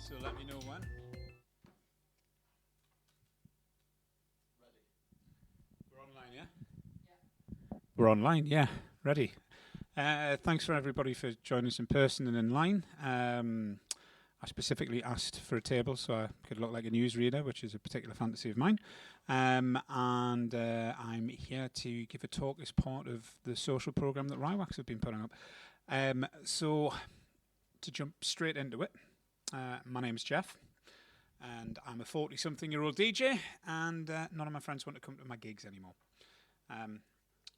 So let me know when. We're online, yeah? We're online, yeah. Ready. Thanks for everybody for joining us in person and in line. I specifically asked for a table so I could look like a newsreader, which is a particular fantasy of mine. And I'm here to give a talk as part of the social program that Rye Wax have been putting up. So to jump straight into it, my name's Jeff, and I'm a 40-something-year-old DJ, and none of my friends want to come to my gigs anymore.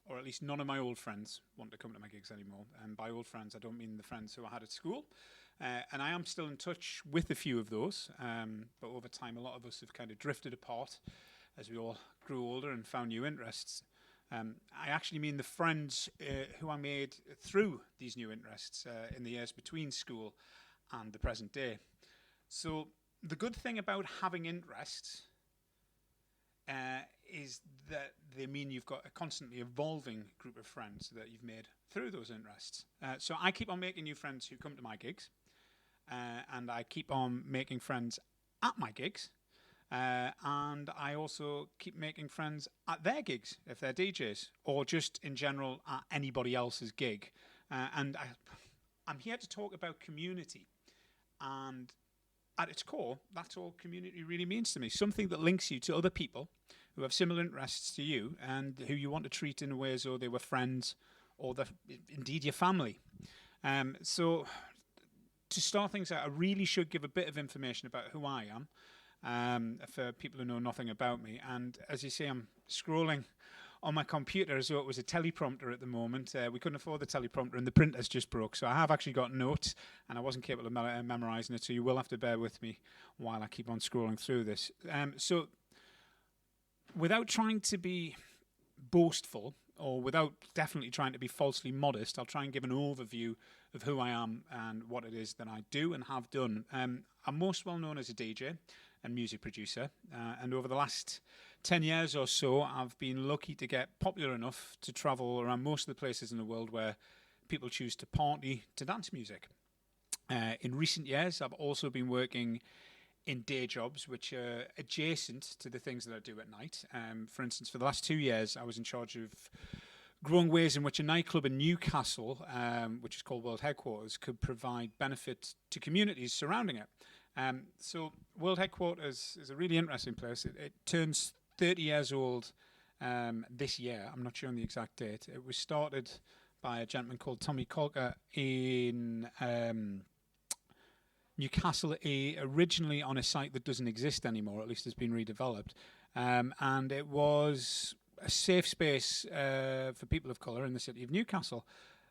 Or at least none of my old friends want to come to my gigs anymore. And by old friends, I don't mean the friends who I had at school. And I am still in touch with a few of those. But over time, a lot of us have kind of drifted apart as we all grew older and found new interests. I actually mean the friends who I made through these new interests in the years between school and the present day. So the good thing about having interests is that they mean you've got a constantly evolving group of friends that you've made through those interests. So I keep on making new friends who come to my gigs, and I keep on making friends at my gigs, and I also keep making friends at their gigs, if they're DJs, or just in general at anybody else's gig. And I'm here to talk about community, and at its core, that's all community really means to me. Something that links you to other people who have similar interests to you and who you want to treat in a way as though they were friends or indeed your family. So to start things out, I really should give a bit of information about who I am for people who know nothing about me. And as you see, I'm scrolling on my computer as though it was a teleprompter at the moment. We couldn't afford the teleprompter and the printer's just broke. So I have actually got notes and I wasn't capable of memorizing it. So you will have to bear with me while I keep on scrolling through this. So without trying to be boastful or without definitely trying to be falsely modest, I'll try and give an overview of who I am and what it is that I do and have done. I'm most well known as a DJ and music producer. And over the last 10 years or so, I've been lucky to get popular enough to travel around most of the places in the world where people choose to party to dance music. In recent years, I've also been working in day jobs which are adjacent to the things that I do at night. For instance, for the last 2 years, I was in charge of growing ways in which a nightclub in Newcastle, which is called World Headquarters, could provide benefit to communities surrounding it. So World Headquarters is a really interesting place. It turns 30 years old this year. I'm not sure on the exact date. It was started by a gentleman called Tommy Colker in Newcastle, originally on a site that doesn't exist anymore, at least has been redeveloped. And it was a safe space for people of colour in the city of Newcastle.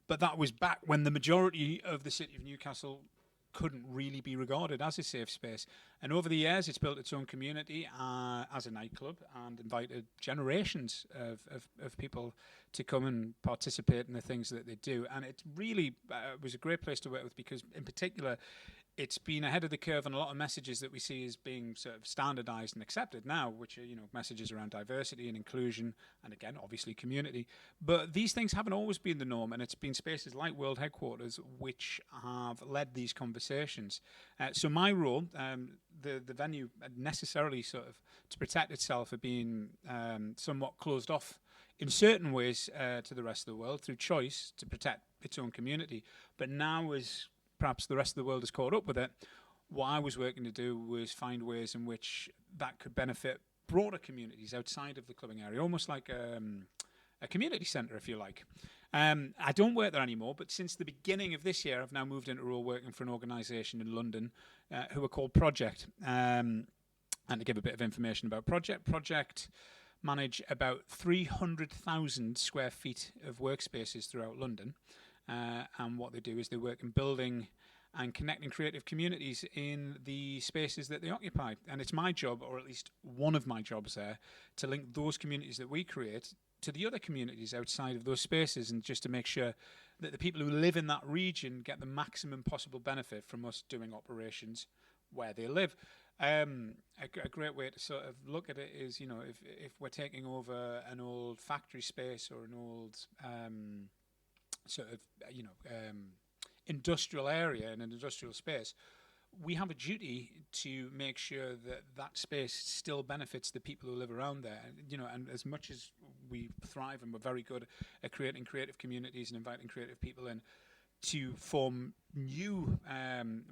But that was back when the majority of the city of Newcastle couldn't really be regarded as a safe space. And over the years, it's built its own community as a nightclub and invited generations of people to come and participate in the things that they do. And it really was a great place to work with because, in particular, it's been ahead of the curve on a lot of messages that we see as being sort of standardized and accepted now, which are, messages around diversity and inclusion, and again, obviously community. But these things haven't always been the norm, and it's been spaces like World Headquarters which have led these conversations. So my role, the venue necessarily sort of to protect itself had been somewhat closed off in certain ways to the rest of the world through choice to protect its own community. But now as perhaps the rest of the world has caught up with it, what I was working to do was find ways in which that could benefit broader communities outside of the clubbing area, almost like a community centre, if you like. I don't work there anymore, but since the beginning of this year, I've now moved into a role working for an organisation in London who are called Project. And to give a bit of information about Project manage about 300,000 square feet of workspaces throughout London. And what they do is they work in building and connecting creative communities in the spaces that they occupy. And it's my job, or at least one of my jobs there, to link those communities that we create to the other communities outside of those spaces, and just to make sure that the people who live in that region get the maximum possible benefit from us doing operations where they live. A great way to sort of look at it is, if we're taking over an old factory space or an old industrial area in an industrial space, we have a duty to make sure that that space still benefits the people who live around there. And as much as we thrive and we're very good at creating creative communities and inviting creative people in to form new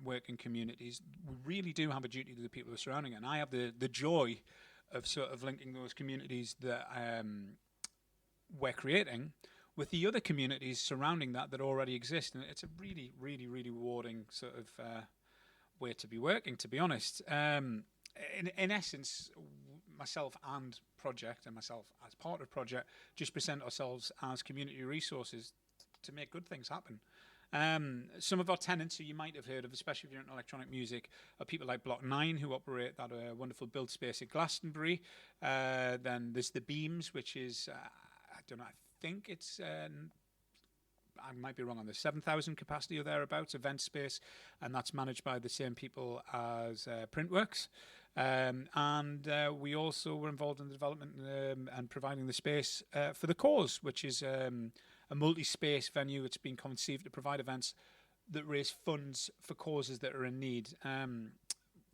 working communities, we really do have a duty to the people who are surrounding it. And I have the joy of sort of linking those communities that we're creating with the other communities surrounding that already exist. And it's a really, really, really rewarding sort of way to be working, to be honest. In essence, myself and Project, and myself as part of Project, just present ourselves as community resources to make good things happen. Some of our tenants who you might have heard of, especially if you're in electronic music, are people like Block 9, who operate that wonderful build space at Glastonbury. Then there's the Beams, which is, I don't know, I think it's, I might be wrong on this, 7,000 capacity or thereabouts, event space, and that's managed by the same people as Printworks. And we also were involved in the development and providing the space for The Cause, which is a multi-space venue that's been conceived to provide events that raise funds for causes that are in need.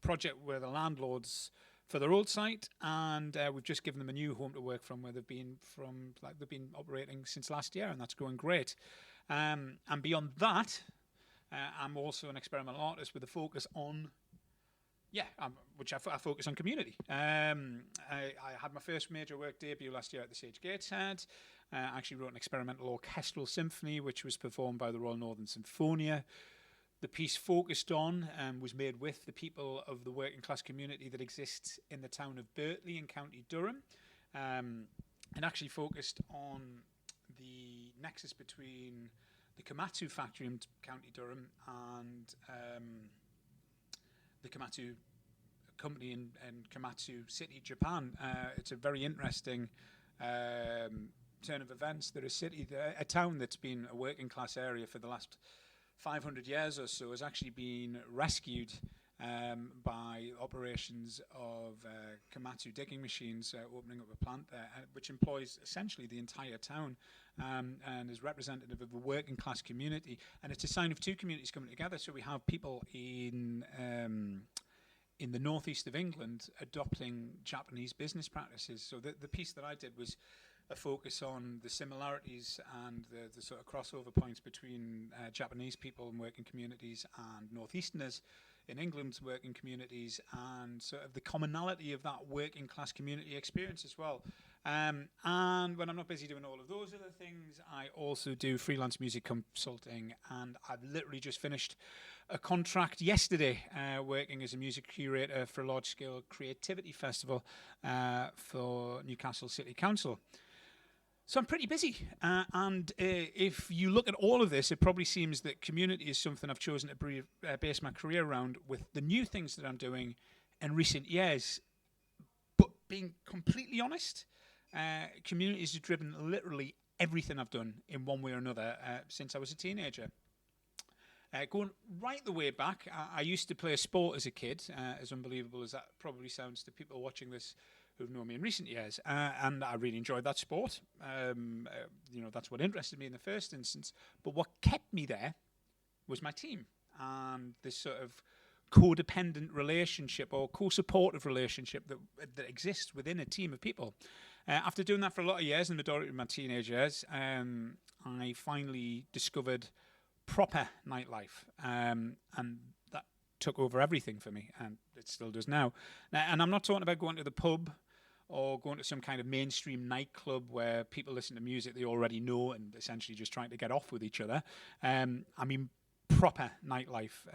Project were the landlords for their old site, and we've just given them a new home to work from, where they've been operating since last year, and that's going great. And beyond that, I'm also an experimental artist with a focus on, which I focus on community. I had my first major work debut last year at the Sage Gateshead. I actually wrote an experimental orchestral symphony, which was performed by the Royal Northern Symphonia. The piece focused on and was made with the people of the working class community that exists in the town of Birtley in County Durham. It actually focused on the nexus between the Komatsu factory in County Durham and the Komatsu company in Komatsu City, Japan. It's a very interesting turn of events. There is a town that's been a working class area for the last 500 years or so, has actually been rescued by operations of Komatsu digging machines, opening up a plant there, which employs essentially the entire town and is representative of a working class community. And it's a sign of two communities coming together. So we have people in the northeast of England adopting Japanese business practices. So the piece that I did was a focus on the similarities and the sort of crossover points between Japanese people and working communities and Northeasterners in England's working communities, and sort of the commonality of that working class community experience as well. And when I'm not busy doing all of those other things, I also do freelance music consulting, and I've literally just finished a contract yesterday working as a music curator for a large-scale creativity festival for Newcastle City Council. So I'm pretty busy, and if you look at all of this, it probably seems that community is something I've chosen to base my career around, with the new things that I'm doing in recent years. But being completely honest, community has driven literally everything I've done in one way or another since I was a teenager. Going right the way back, I used to play a sport as a kid, as unbelievable as that probably sounds to people watching this who've known me in recent years, and I really enjoyed that sport. That's what interested me in the first instance. But what kept me there was my team and this sort of codependent relationship or co-supportive relationship that exists within a team of people. After doing that for a lot of years, and the majority of my teenage years, I finally discovered proper nightlife, and that took over everything for me, and it still does now. And I'm not talking about going to the pub or going to some kind of mainstream nightclub where people listen to music they already know and essentially just trying to get off with each other. I mean proper nightlife.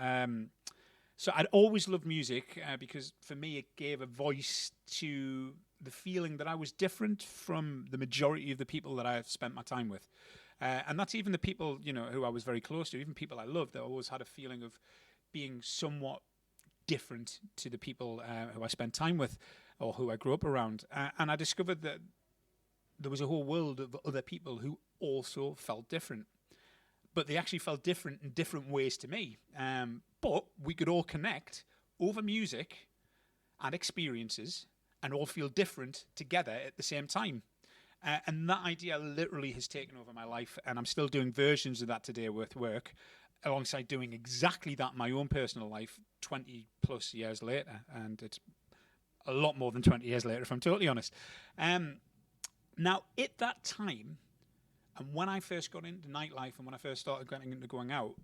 So I'd always loved music because for me it gave a voice to the feeling that I was different from the majority of the people that I've spent my time with. And that's even the people, who I was very close to, even people I loved. I always had a feeling of being somewhat different to the people who I spent time with or who I grew up around. And I discovered that there was a whole world of other people who also felt different. But they actually felt different in different ways to me. But we could all connect over music and experiences and all feel different together at the same time. And that idea literally has taken over my life, and I'm still doing versions of that today with work. alongside doing exactly that in my own personal life 20 plus years later. And it's a lot more than 20 years later, if I'm totally honest. Now, at that time, and when I first got into nightlife and when I first started getting into going out,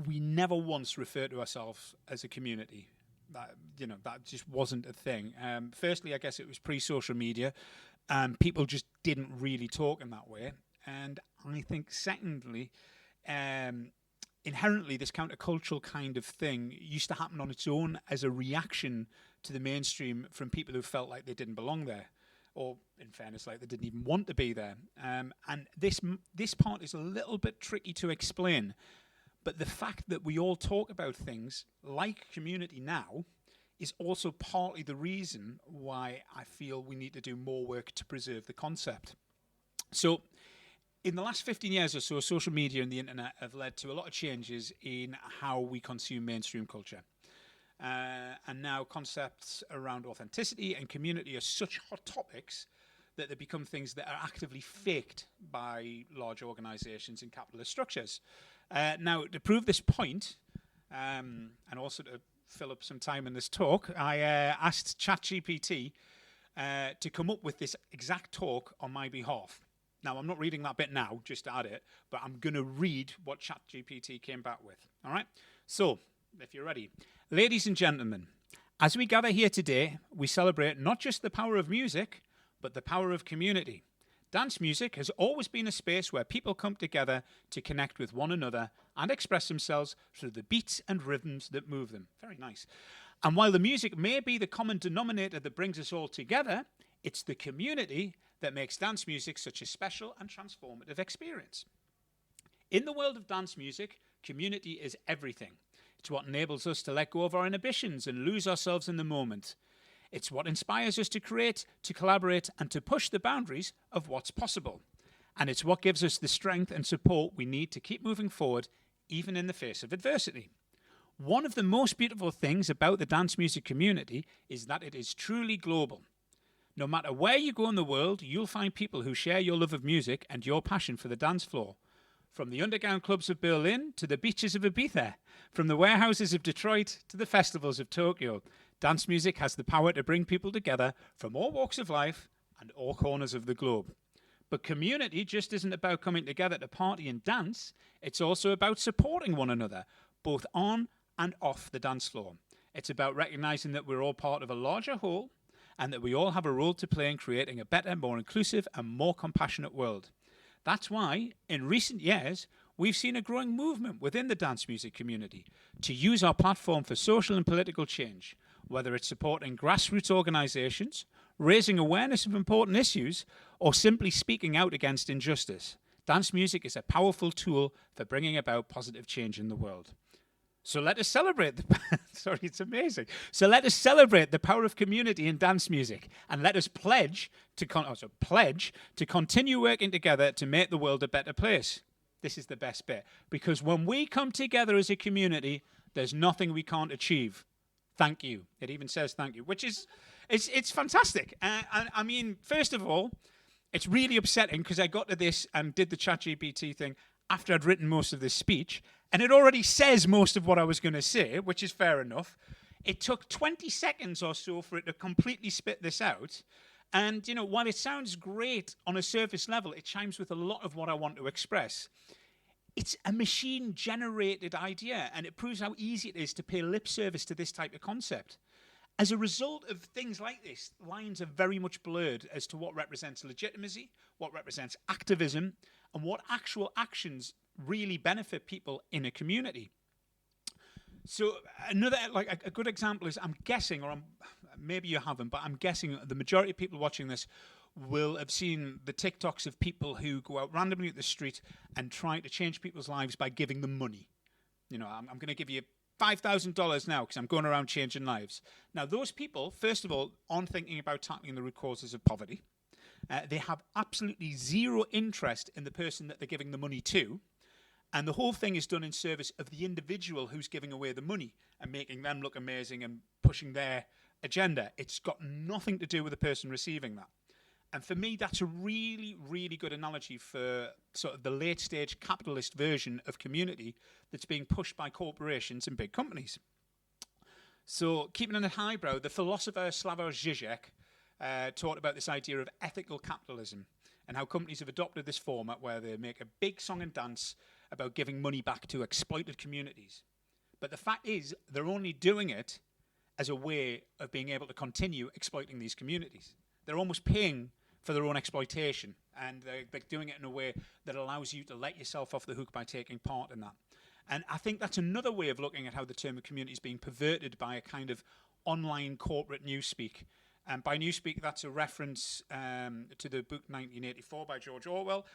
we never once referred to ourselves as a community. That just wasn't a thing. Firstly, I guess it was pre-social media. People just didn't really talk in that way. And I think, secondly, inherently, this countercultural kind of thing used to happen on its own as a reaction to the mainstream from people who felt like they didn't belong there, or, in fairness, like they didn't even want to be there. And this part is a little bit tricky to explain. But the fact that we all talk about things like community now is also partly the reason why I feel we need to do more work to preserve the concept. So, in the last 15 years or so, social media and the internet have led to a lot of changes in how we consume mainstream culture. And now concepts around authenticity and community are such hot topics that they become things that are actively faked by large organizations and capitalist structures. Now, to prove this point, and also to fill up some time in this talk, I asked ChatGPT to come up with this exact talk on my behalf. Now, I'm not reading that bit now, just to add it, but I'm going to read what ChatGPT came back with. All right? So, if you're ready. Ladies and gentlemen, as we gather here today, we celebrate not just the power of music, but the power of community. Dance music has always been a space where people come together to connect with one another and express themselves through the beats and rhythms that move them. Very nice. And while the music may be the common denominator that brings us all together, it's the community that makes dance music such a special and transformative experience. In the world of dance music, community is everything. It's what enables us to let go of our inhibitions and lose ourselves in the moment. It's what inspires us to create, to collaborate, and to push the boundaries of what's possible. And it's what gives us the strength and support we need to keep moving forward, even in the face of adversity. One of the most beautiful things about the dance music community is that it is truly global. No matter where you go in the world, you'll find people who share your love of music and your passion for the dance floor. From the underground clubs of Berlin to the beaches of Ibiza, from the warehouses of Detroit to the festivals of Tokyo, dance music has the power to bring people together from all walks of life and all corners of the globe. But community just isn't about coming together to party and dance. It's also about supporting one another, both on and off the dance floor. It's about recognizing that we're all part of a larger whole and that we all have a role to play in creating a better, more inclusive and more compassionate world. That's why, in recent years, we've seen a growing movement within the dance music community to use our platform for social and political change, whether it's supporting grassroots organizations, raising awareness of important issues, or simply speaking out against injustice. Dance music is a powerful tool for bringing about positive change in the world. So let us celebrate sorry, it's amazing. So let us celebrate the power of community in dance music, and let us pledge to continue working together to make the world a better place. This is the best bit, because when we come together as a community, there's nothing we can't achieve. Thank you. It even says thank you, which is it's fantastic. I mean, first of all, it's really upsetting because I got to this and did the ChatGPT thing after I'd written most of this speech, and it already says most of what I was going to say, which is fair enough. It took 20 seconds or so for it to completely spit this out. And, you know, while it sounds great on a surface level, it chimes with a lot of what I want to express. It's a machine-generated idea, and it proves how easy it is to pay lip service to this type of concept. As a result of things like this, lines are very much blurred as to what represents legitimacy, what represents activism, and what actual actions really benefit people in a community. So another, like a good example is, I'm guessing, or maybe you haven't, but I'm guessing the majority of people watching this will have seen the TikToks of people who go out randomly at the street and try to change people's lives by giving them money. You know, I'm going to give you $5,000 now because I'm going around changing lives. Now, those people, first of all, aren't thinking about tackling the root causes of poverty. They have absolutely zero interest in the person that they're giving the money to. And the whole thing is done in service of the individual who's giving away the money and making them look amazing and pushing their agenda. It's got nothing to do with the person receiving that. And for me, that's a really, really good analogy for sort of the late stage capitalist version of community that's being pushed by corporations and big companies. So, keeping it highbrow, the philosopher Slavoj Žižek talked about this idea of ethical capitalism and how companies have adopted this format where they make a big song and dance about giving money back to exploited communities. But the fact is, they're only doing it as a way of being able to continue exploiting these communities. They're almost paying for their own exploitation, and they're doing it in a way that allows you to let yourself off the hook by taking part in that. And I think that's another way of looking at how the term of community is being perverted by a kind of online corporate newspeak. And by newspeak, that's a reference to the book 1984 by George Orwell.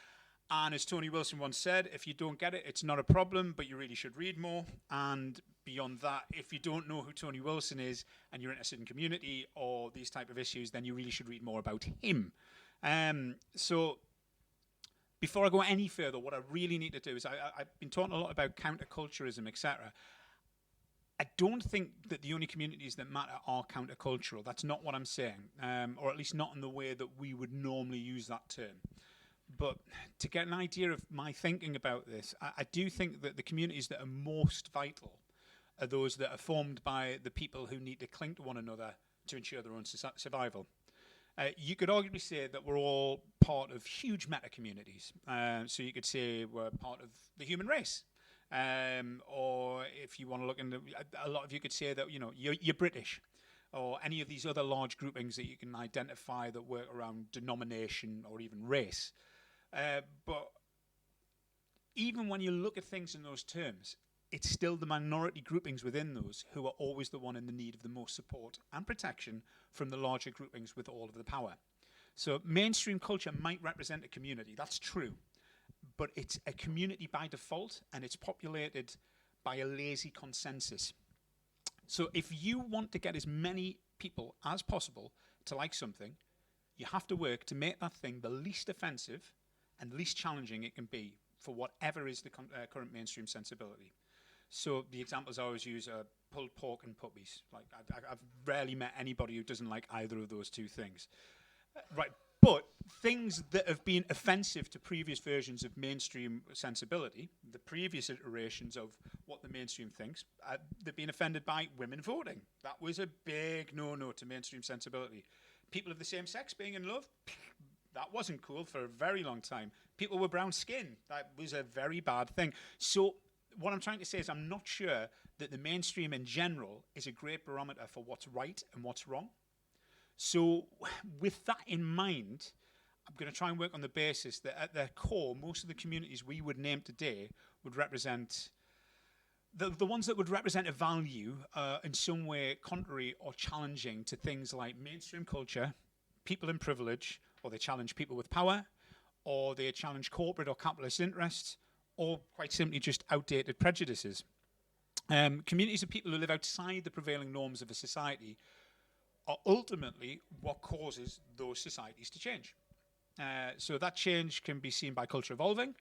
And as Tony Wilson once said, if you don't get it, it's not a problem, but you really should read more. And beyond that, if you don't know who Tony Wilson is and you're interested in community or these type of issues, then you really should read more about him. So before I go any further, what I really need to do is I've been talking a lot about counterculturalism, etc. I don't think that the only communities that matter are countercultural. That's not what I'm saying, or at least not in the way that we would normally use that term. But to get an idea of my thinking about this, I do think that the communities that are most vital are those that are formed by the people who need to cling to one another to ensure their own survival. You could arguably say that we're all part of huge meta-communities. So you could say we're part of the human race. Or if you want to look into, a lot of you could say that, you know, you're British, or any of these other large groupings that you can identify that work around denomination or even race. But even when you look at things in those terms, it's still the minority groupings within those who are always the one in the need of the most support and protection from the larger groupings with all of the power. So mainstream culture might represent a community, that's true, but it's a community by default, and it's populated by a lazy consensus. So if you want to get as many people as possible to like something, you have to work to make that thing the least offensive and least challenging it can be for whatever is the current mainstream sensibility. So the examples I always use are pulled pork and puppies. Like I've rarely met anybody who doesn't like either of those two things. Right, but things that have been offensive to previous versions of mainstream sensibility, the previous iterations of what the mainstream thinks, they've been offended by women voting. That was a big no-no to mainstream sensibility. People of the same sex being in love, that wasn't cool for a very long time. People with brown skin, that was a very bad thing. So what I'm trying to say is I'm not sure that the mainstream in general is a great barometer for what's right and what's wrong. So with that in mind, I'm going to try and work on the basis that at their core, most of the communities we would name today would represent, the ones that would represent a value in some way contrary or challenging to things like mainstream culture, people in privilege, or they challenge people with power, or they challenge corporate or capitalist interests, or quite simply just outdated prejudices. Communities of people who live outside the prevailing norms of a society are ultimately what causes those societies to change. So that change can be seen by culture evolving,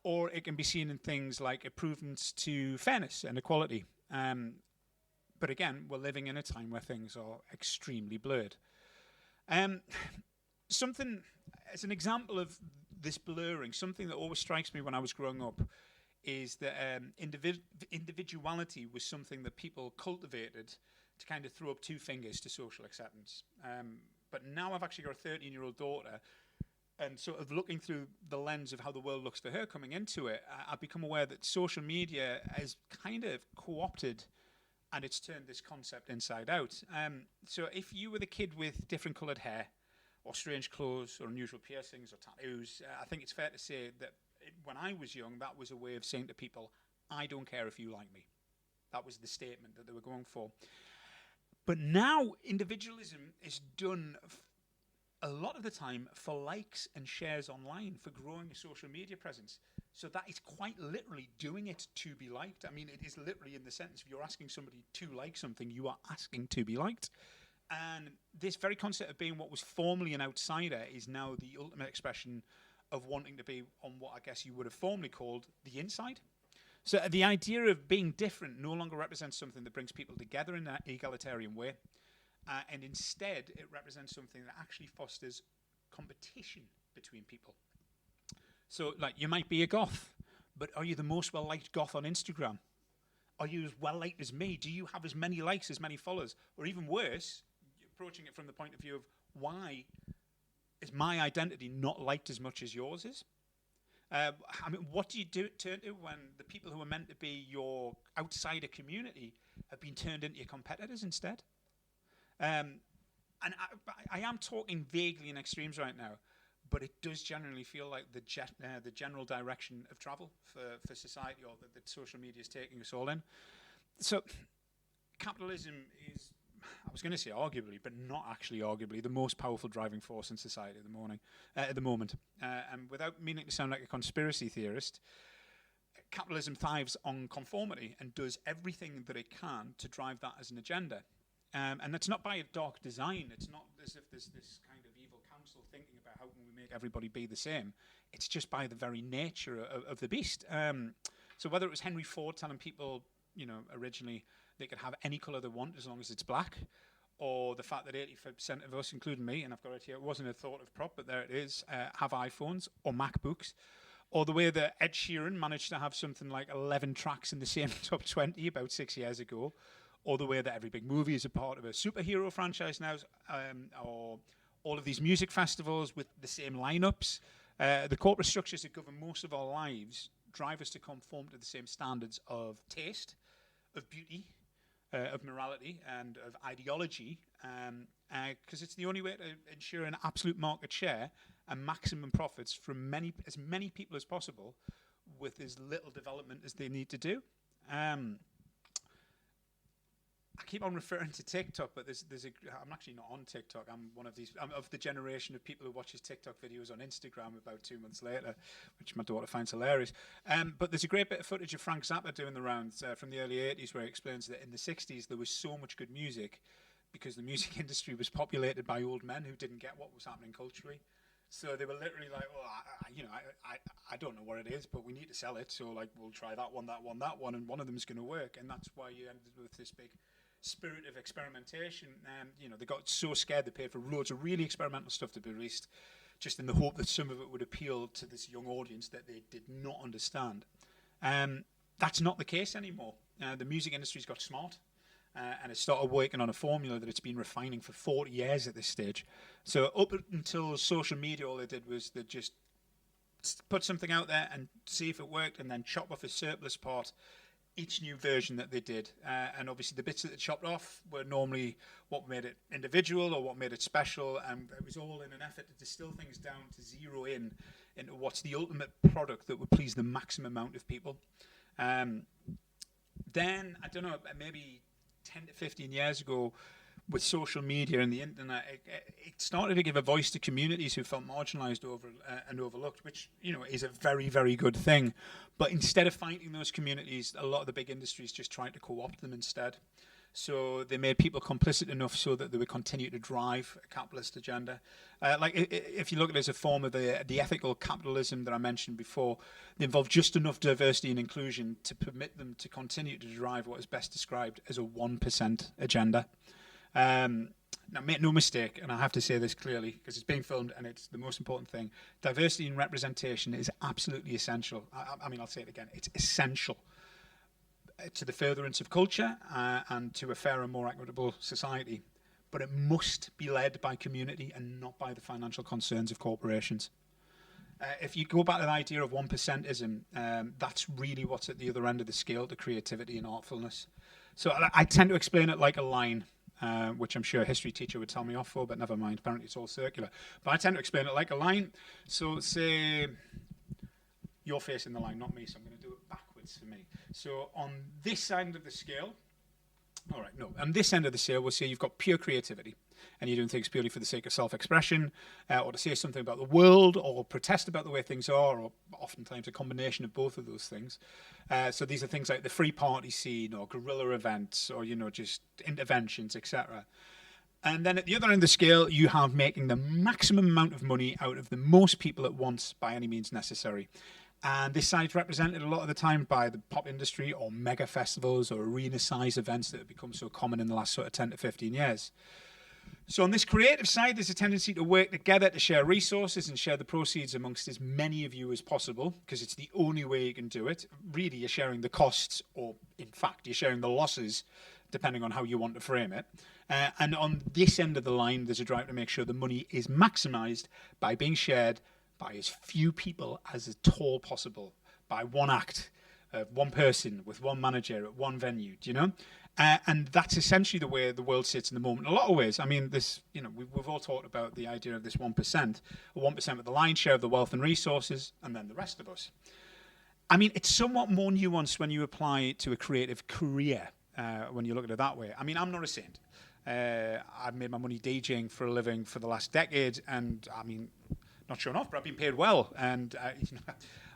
or it can be seen in things like improvements to fairness and equality. But again, we're living in a time where things are extremely blurred. Something, as an example of this blurring, something that always strikes me when I was growing up is that individuality was something that people cultivated to kind of throw up two fingers to social acceptance. But now I've actually got a 13-year-old daughter, and sort of looking through the lens of how the world looks for her coming into it, I've become aware that social media has kind of co-opted and it's turned this concept inside out. So if you were the kid with different coloured hair, or strange clothes, or unusual piercings, or tattoos, I think it's fair to say that when I was young, that was a way of saying to people, I don't care if you like me. That was the statement that they were going for. But now, individualism is done a lot of the time for likes and shares online, for growing a social media presence. So that is quite literally doing it to be liked. I mean, it is literally in the sentence, if you're asking somebody to like something, you are asking to be liked. And this very concept of being what was formerly an outsider is now the ultimate expression of wanting to be on what I guess you would have formerly called the inside. So the idea of being different no longer represents something that brings people together in an egalitarian way. And instead, it represents something that actually fosters competition between people. So, like, you might be a goth, but are you the most well-liked goth on Instagram? Are you as well-liked as me? Do you have as many likes, as many followers? Or even worse, approaching it from the point of view of why is my identity not liked as much as yours is? I mean, what do you turn to when the people who are meant to be your outsider community have been turned into your competitors instead? And I am talking vaguely in extremes right now, but it does generally feel like the general direction of travel for society, or that social media is taking us all in. So capitalism is, I was going to say arguably, but not actually arguably, the most powerful driving force in society at the moment. And without meaning to sound like a conspiracy theorist, capitalism thrives on conformity and does everything that it can to drive that as an agenda. And that's not by a dark design. It's not as if there's this kind of evil council thinking about how can we make everybody be the same. It's just by the very nature of the beast. So whether it was Henry Ford telling people, originally they could have any colour they want as long as it's black, or the fact that 85% of us, including me, and I've got it here, it wasn't a thought of prop, but there it is, have iPhones or MacBooks, or the way that Ed Sheeran managed to have something like 11 tracks in the same top 20 about 6 years ago, or the way that every big movie is a part of a superhero franchise now, or all of these music festivals with the same lineups. The corporate structures that govern most of our lives drive us to conform to the same standards of taste, of beauty, of morality, and of ideology, because it's the only way to ensure an absolute market share and maximum profits from as many people as possible with as little development as they need to do. I keep on referring to TikTok, but I'm actually not on TikTok. I'm one of these. I'm of the generation of people who watches TikTok videos on Instagram about 2 months later, which my daughter finds hilarious. But there's a great bit of footage of Frank Zappa doing the rounds from the early 80s where he explains that in the 60s there was so much good music because the music industry was populated by old men who didn't get what was happening culturally. So they were literally like, well, I don't know what it is, but we need to sell it. So like, we'll try that one, and one of them is going to work. And that's why you ended with this big spirit of experimentation. They got so scared they paid for loads of really experimental stuff to be released, just in the hope that some of it would appeal to this young audience that they did not understand. That's not the case anymore. The music industry's got smart, and it started working on a formula that it's been refining for 40 years at this stage. So up until social media, all they did was they just put something out there and see if it worked, and then chop off a surplus part each new version that they did. And obviously the bits that they chopped off were normally what made it individual or what made it special, and it was all in an effort to distill things down to zero in into what's the ultimate product that would please the maximum amount of people. Then, I don't know, maybe 10 to 15 years ago, with social media and the internet, it started to give a voice to communities who felt marginalised and overlooked, which is a very, very good thing. But instead of fighting those communities, a lot of the big industries just tried to co-opt them instead. So they made people complicit enough so that they would continue to drive a capitalist agenda. If you look at it as a form of the ethical capitalism that I mentioned before, they involve just enough diversity and inclusion to permit them to continue to drive what is best described as a 1% agenda. Now, make no mistake, and I have to say this clearly because it's being filmed and it's the most important thing. Diversity and representation is absolutely essential. I mean, I'll say it again. It's essential to the furtherance of culture and to a fairer, more equitable society. But it must be led by community and not by the financial concerns of corporations. If you go back to the idea of 1%ism, that's really what's at the other end of the scale to creativity and artfulness. So I tend to explain it like a line. Which I'm sure a history teacher would tell me off for, but never mind. Apparently it's all circular. But I tend to explain it like a line. So say you're facing the line, not me, so I'm going to do it backwards for me. So on this end of the scale, on this end of the scale, we'll say you've got pure creativity, and you're doing things purely for the sake of self-expression, or to say something about the world, or protest about the way things are, or oftentimes a combination of both of those things. So these are things like the free party scene, or guerrilla events, or just interventions, etc. And then at the other end of the scale, you have making the maximum amount of money out of the most people at once by any means necessary. And this side is represented a lot of the time by the pop industry or mega festivals or arena size events that have become so common in the last sort of 10 to 15 years. So on this creative side, there's a tendency to work together to share resources and share the proceeds amongst as many of you as possible, because it's the only way you can do it. Really, you're sharing the costs, or in fact, you're sharing the losses, depending on how you want to frame it. And on this end of the line, there's a drive to make sure the money is maximized by being shared by as few people as at all possible, by one act, one person, with one manager at one venue, do you know? And that's essentially the way the world sits in the moment. In a lot of ways, I mean, this, you know, we've all talked about the idea of this 1%, 1% with the lion's share of the wealth and resources, and then the rest of us. I mean, it's somewhat more nuanced when you apply it to a creative career, when you look at it that way. I mean, I'm not a saint. I've made my money DJing for a living for the last decade, and I mean, not showing off, but I've been paid well, and you know,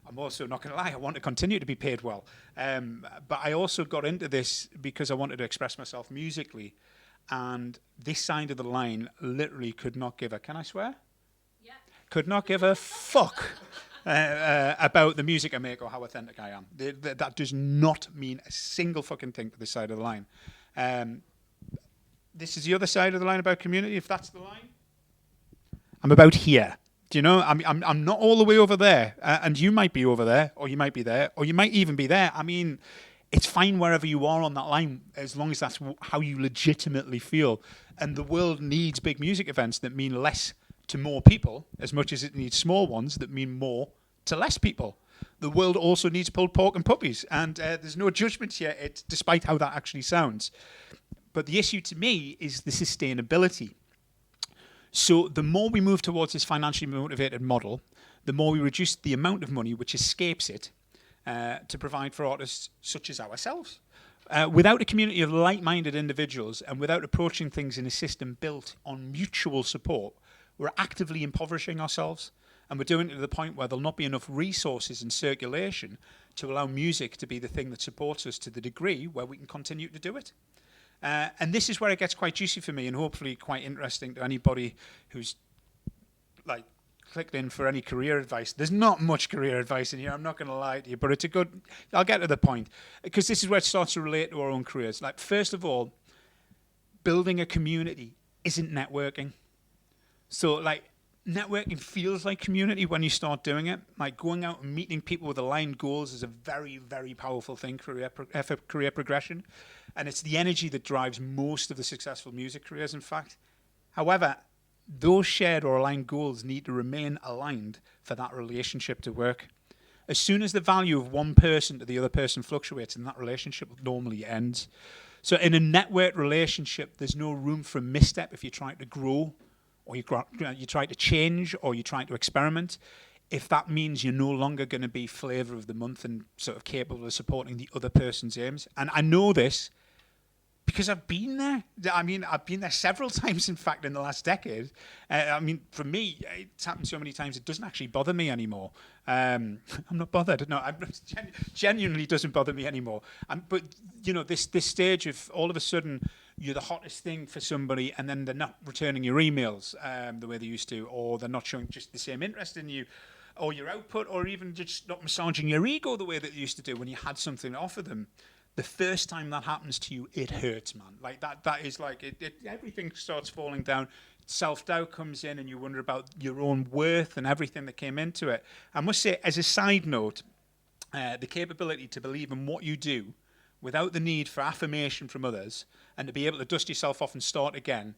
I'm also not going to lie, I want to continue to be paid well. But I also got into this because I wanted to express myself musically, and this side of the line literally could not give a, can I swear? Yeah. Could not give a fuck about the music I make or how authentic I am. That does not mean a single fucking thing to this side of the line. This is the other side of the line about community, if that's the line. I'm about here. Do you know, I'm not all the way over there, and you might be over there, or you might be there, or you might even be there. I mean, it's fine wherever you are on that line, as long as that's how you legitimately feel. And the world needs big music events that mean less to more people, as much as it needs small ones that mean more to less people. The world also needs pulled pork and puppies, and there's no judgment here, despite how that actually sounds. But the issue to me is the sustainability. So the more we move towards this financially motivated model, the more we reduce the amount of money which escapes it to provide for artists such as ourselves. Without a community of like-minded individuals and without approaching things in a system built on mutual support, we're actively impoverishing ourselves, and we're doing it to the point where there'll not be enough resources in circulation to allow music to be the thing that supports us to the degree where we can continue to do it. And this is where it gets quite juicy for me, and hopefully quite interesting to anybody who's like clicked in for any career advice. There's not much career advice in here, I'm not going to lie to you, but it's a good, I'll get to the point, because this is where it starts to relate to our own careers. Like, first of all, building a community isn't networking. So like, networking feels like community when you start doing it. Like, going out and meeting people with aligned goals is a very, very powerful thing for career progression. And it's the energy that drives most of the successful music careers, in fact. However, those shared or aligned goals need to remain aligned for that relationship to work. As soon as the value of one person to the other person fluctuates, then that relationship normally ends. So in a networked relationship, there's no room for misstep if you're trying to grow, or you're trying to change, or you're trying to experiment. If that means you're no longer going to be flavour of the month and sort of capable of supporting the other person's aims. And I know this because I've been there. I mean, I've been there several times, in fact, in the last decade. I mean, for me, it's happened so many times, it doesn't actually bother me anymore. I'm not bothered. No, genuinely doesn't bother me anymore. But, you know, this stage of all of a sudden you're the hottest thing for somebody, and then they're not returning your emails the way they used to, or they're not showing just the same interest in you or your output, or even just not massaging your ego the way that you used to do when you had something to offer them. The first time that happens to you, it hurts, man. Like, that is like, everything starts falling down. Self-doubt comes in, and you wonder about your own worth and everything that came into it. I must say, as a side note, the capability to believe in what you do without the need for affirmation from others, and to be able to dust yourself off and start again,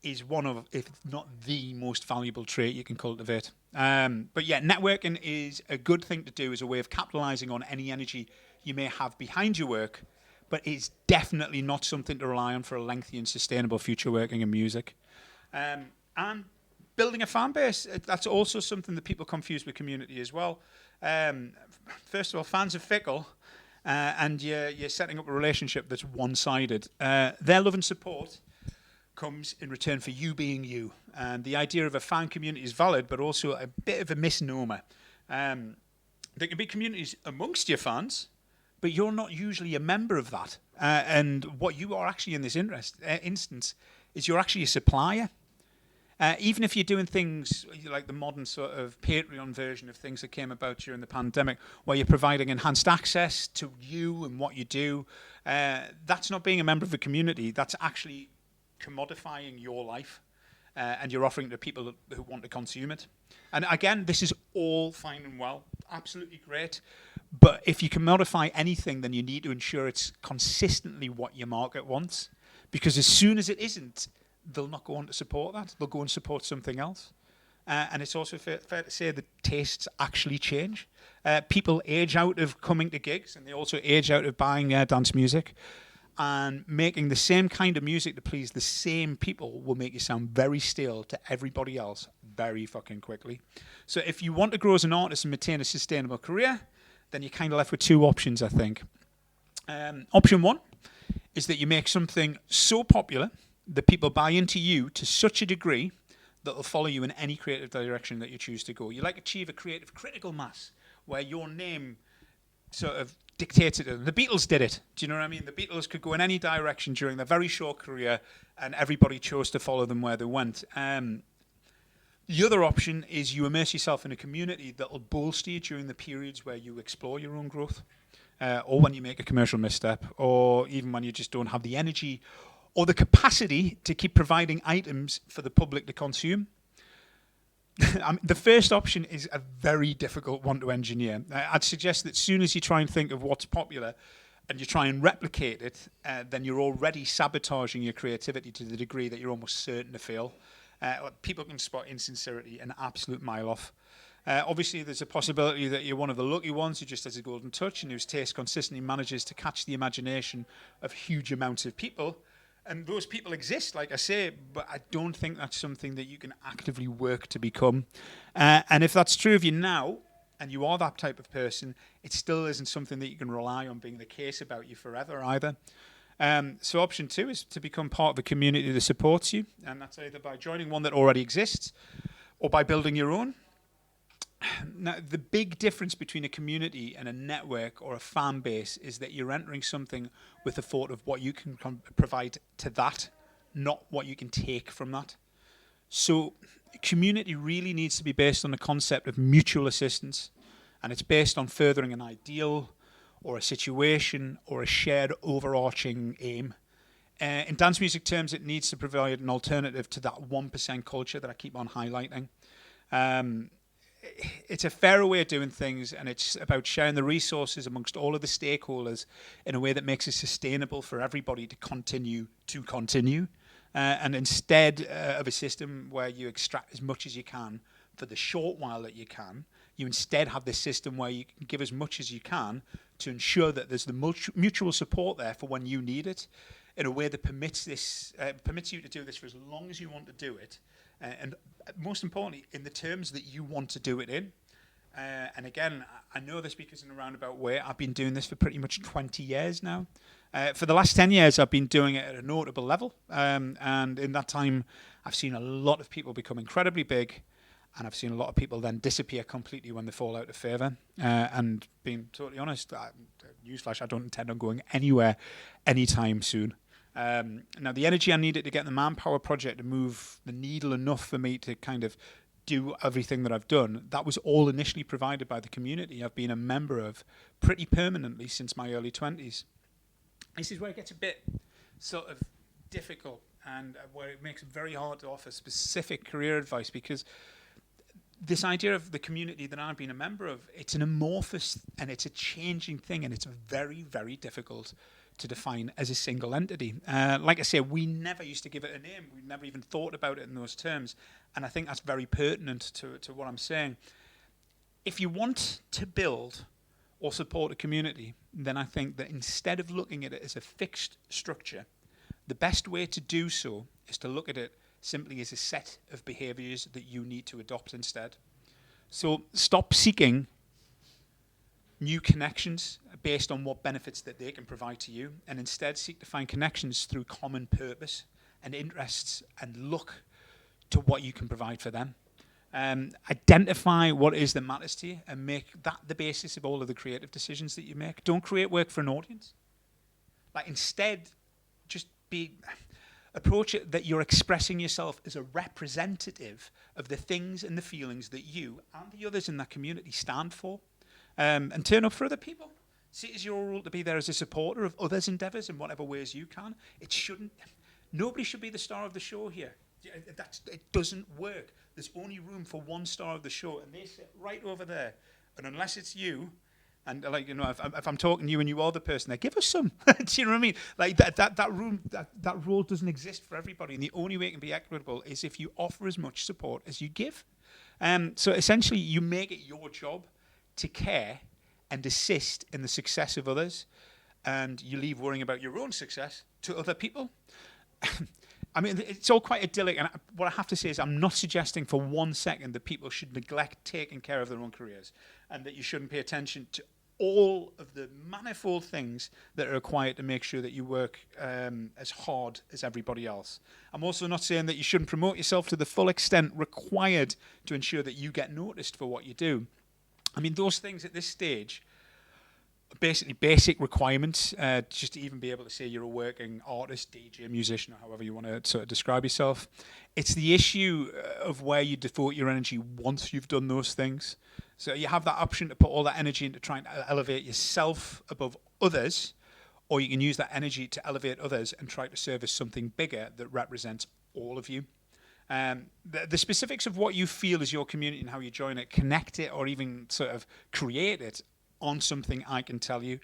is one of, if not the most valuable trait you can cultivate. But yeah, networking is a good thing to do as a way of capitalizing on any energy you may have behind your work, but it's definitely not something to rely on for a lengthy and sustainable future working in music. And building a fan base, that's also something that people confuse with community as well. First of all, fans are fickle, and you're setting up a relationship that's one-sided. Their love and support comes in return for you being you. And the idea of a fan community is valid, but also a bit of a misnomer. There can be communities amongst your fans, but you're not usually a member of that. And what you are actually in this instance is you're actually a supplier. Even if you're doing things like the modern sort of Patreon version of things that came about during the pandemic, where you're providing enhanced access to you and what you do, that's not being a member of a community. That's actually commodifying your life. and you're offering it to people who want to consume it. And again, this is all fine and well, absolutely great. But if you can modify anything, then you need to ensure it's consistently what your market wants. Because as soon as it isn't, they'll not go on to support that. They'll go and support something else. And it's also fair to say that tastes actually change. People age out of coming to gigs, and they also age out of buying dance music. And making the same kind of music to please the same people will make you sound very stale to everybody else very fucking quickly. So if you want to grow as an artist and maintain a sustainable career, then you're kind of left with two options, I think. Option one is that you make something so popular that people buy into you to such a degree that will follow you in any creative direction that you choose to go. You like achieve a creative critical mass where your name sort of dictates it. The Beatles did it. Do you know what I mean? The Beatles could go in any direction during their very short career, and everybody chose to follow them where they went. The other option is you immerse yourself in a community that will bolster you during the periods where you explore your own growth, or when you make a commercial misstep, or even when you just don't have the energy or the capacity to keep providing items for the public to consume. The first option is a very difficult one to engineer. I'd suggest that as soon as you try and think of what's popular and you try and replicate it, then you're already sabotaging your creativity to the degree that you're almost certain to fail. People can spot insincerity an absolute mile off. Obviously, there's a possibility that you're one of the lucky ones who just has a golden touch and whose taste consistently manages to catch the imagination of huge amounts of people. And those people exist, like I say, but I don't think that's something that you can actively work to become. And if that's true of you now, and you are that type of person, it still isn't something that you can rely on being the case about you forever either. So option two is to become part of a community that supports you, and that's either by joining one that already exists or by building your own. Now, the big difference between a community and a network or a fan base is that you're entering something with the thought of what you can provide to that, not what you can take from that. So community really needs to be based on the concept of mutual assistance, and it's based on furthering an ideal or a situation or a shared overarching aim. In dance music terms, it needs to provide an alternative to that 1% culture that I keep on highlighting. It's a fairer way of doing things, and it's about sharing the resources amongst all of the stakeholders in a way that makes it sustainable for everybody to continue. And instead of a system where you extract as much as you can for the short while that you can, you instead have this system where you can give as much as you can to ensure that there's the mutual support there for when you need it, in a way that permits you to do this for as long as you want to do it, and most importantly, in the terms that you want to do it in. And again, I know this because in a roundabout way, I've been doing this for pretty much 20 years now. For the last 10 years, I've been doing it at a notable level. And in that time, I've seen a lot of people become incredibly big, and I've seen a lot of people then disappear completely when they fall out of favour. And being totally honest, newsflash, I don't intend on going anywhere anytime soon. Now, the energy I needed to get the Manpower project to move the needle enough for me to kind of do everything that I've done, that was all initially provided by the community I've been a member of pretty permanently since my early 20s. This is where it gets a bit sort of difficult, and where it makes it very hard to offer specific career advice, because this idea of the community that I've been a member of, it's an amorphous and it's a changing thing, and it's very, very difficult to define as a single entity. Like I say, we never used to give it a name. We never even thought about it in those terms. And I think that's very pertinent to what I'm saying. If you want to build or support a community, then I think that instead of looking at it as a fixed structure, the best way to do so is to look at it simply as a set of behaviors that you need to adopt instead. So stop seeking new connections based on what benefits that they can provide to you, and instead seek to find connections through common purpose and interests, and look to what you can provide for them. Identify what it is that matters to you and make that the basis of all of the creative decisions that you make. Don't create work for an audience. Instead, just approach it that you're expressing yourself as a representative of the things and the feelings that you and the others in that community stand for. And turn up for other people. See it as your role to be there as a supporter of others' endeavours in whatever ways you can. Nobody should be the star of the show here. It doesn't work. There's only room for one star of the show, and they sit right over there. And unless it's you, and like, if I'm talking to you and you are the person there, give us some. Do you know what I mean? Like that role doesn't exist for everybody, and the only way it can be equitable is if you offer as much support as you give. So essentially, you make it your job to care and assist in the success of others, and you leave worrying about your own success to other people. I mean, it's all quite idyllic, and what I have to say is I'm not suggesting for 1 second that people should neglect taking care of their own careers, and that you shouldn't pay attention to all of the manifold things that are required to make sure that you work as hard as everybody else. I'm also not saying that you shouldn't promote yourself to the full extent required to ensure that you get noticed for what you do. I mean, those things at this stage are basically basic requirements, just to even be able to say you're a working artist, DJ, musician, or however you want to sort of describe yourself. It's the issue of where you devote your energy once you've done those things. So you have that option to put all that energy into trying to elevate yourself above others, or you can use that energy to elevate others and try to service something bigger that represents all of you. The specifics of what you feel is your community and how you join it, connect it, or even sort of create it on something I can tell you.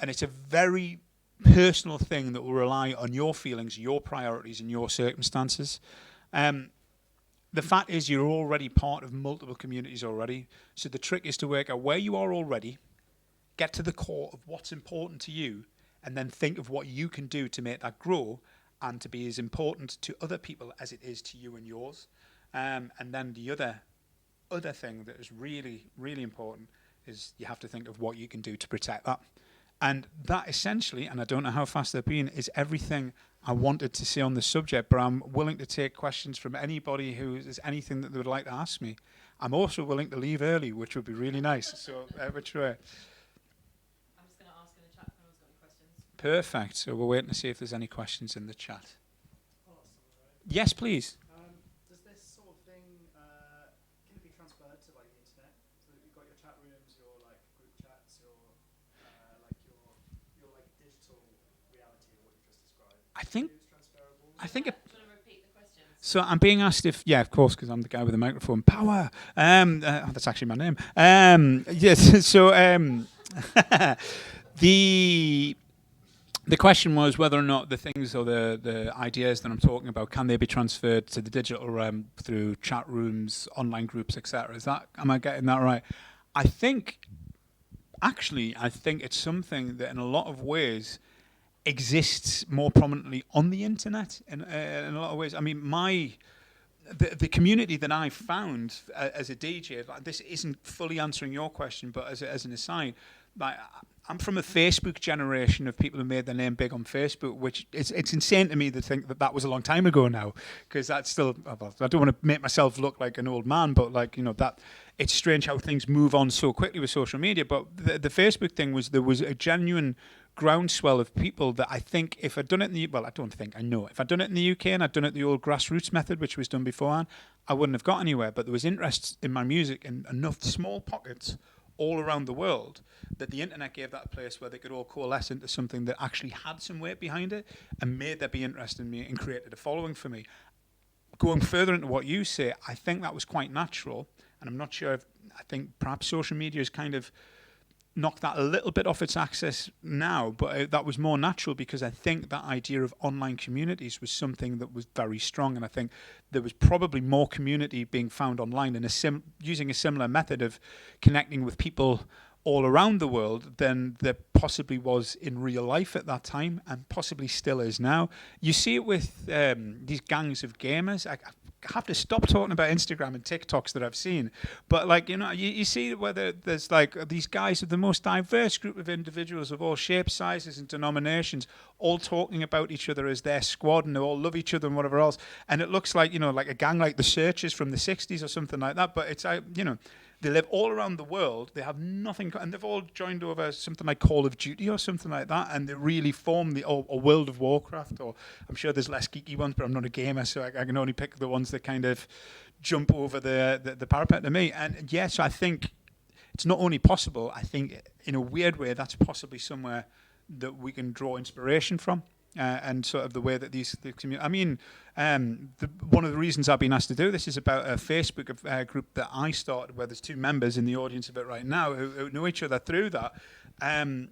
And it's a very personal thing that will rely on your feelings, your priorities, and your circumstances. The fact is you're already part of multiple communities already. So the trick is to work out where you are already, get to the core of what's important to you, and then think of what you can do to make that grow and to be as important to other people as it is to you and yours. And then the other thing that is really, really important is you have to think of what you can do to protect that. And that essentially, and I don't know how fast they've been, is everything I wanted to say on the subject, but I'm willing to take questions from anybody who has anything that they would like to ask me. I'm also willing to leave early, which would be really nice. So, which way? I'm just going to ask in the chat if anyone's got any questions. Perfect. So we're waiting to see if there's any questions in the chat. Yes, please. Does this sort of thing, can it be transferred to like the internet? So you've got your chat rooms, your like group chats, your digital reality of what you've just described. I think it. Do you want to repeat the questions? So I'm being asked if, yeah, of course, because I'm the guy with the microphone. Power. That's actually my name. Yes. So the question was whether or not the things or the ideas that I'm talking about, can they be transferred to the digital realm through chat rooms, online groups, etc. Am I getting that right? I think it's something that in a lot of ways exists more prominently on the internet in a lot of ways. I mean, the community that I found as a DJ, like, this isn't fully answering your question, but as an aside, like, I'm from a Facebook generation of people who made their name big on Facebook, which it's insane to me to think that was a long time ago now, because that's still, I don't want to make myself look like an old man, but like, that it's strange how things move on so quickly with social media. But the Facebook thing there was a genuine groundswell of people that I think if I'd done it I know if I'd done it in the UK and I'd done it the old grassroots method, which was done beforehand, I wouldn't have got anywhere. But there was interest in my music in enough small pockets all around the world that the internet gave that a place where they could all coalesce into something that actually had some weight behind it and made there be interest in me and created a following for me. Going further into what you say, I think that was quite natural, and I'm not sure I think perhaps social media has kind of knocked that a little bit off its axis now, but that was more natural because I think that idea of online communities was something that was very strong, and I think there was probably more community being found online and using a similar method of connecting with people all around the world than there possibly was in real life at that time, and possibly still is now. You see it with these gangs of gamers. I have to stop talking about Instagram and TikToks that I've seen, but like, you see whether there's like these guys of the most diverse group of individuals of all shapes, sizes, and denominations, all talking about each other as their squad, and they all love each other and whatever else. And it looks like like a gang like the Searchers from the '60s or something like that. But it's they live all around the world. They have nothing, and they've all joined over something like Call of Duty or something like that, and they really form or World of Warcraft, or I'm sure there's less geeky ones, but I'm not a gamer, so I can only pick the ones that kind of jump over the parapet to me. And yes, I think it's not only possible, I think in a weird way that's possibly somewhere that we can draw inspiration from. and sort of the way that these I mean, one of the reasons I've been asked to do this is about a Facebook group that I started, where there's 2 members in the audience of it right now who know each other through that. And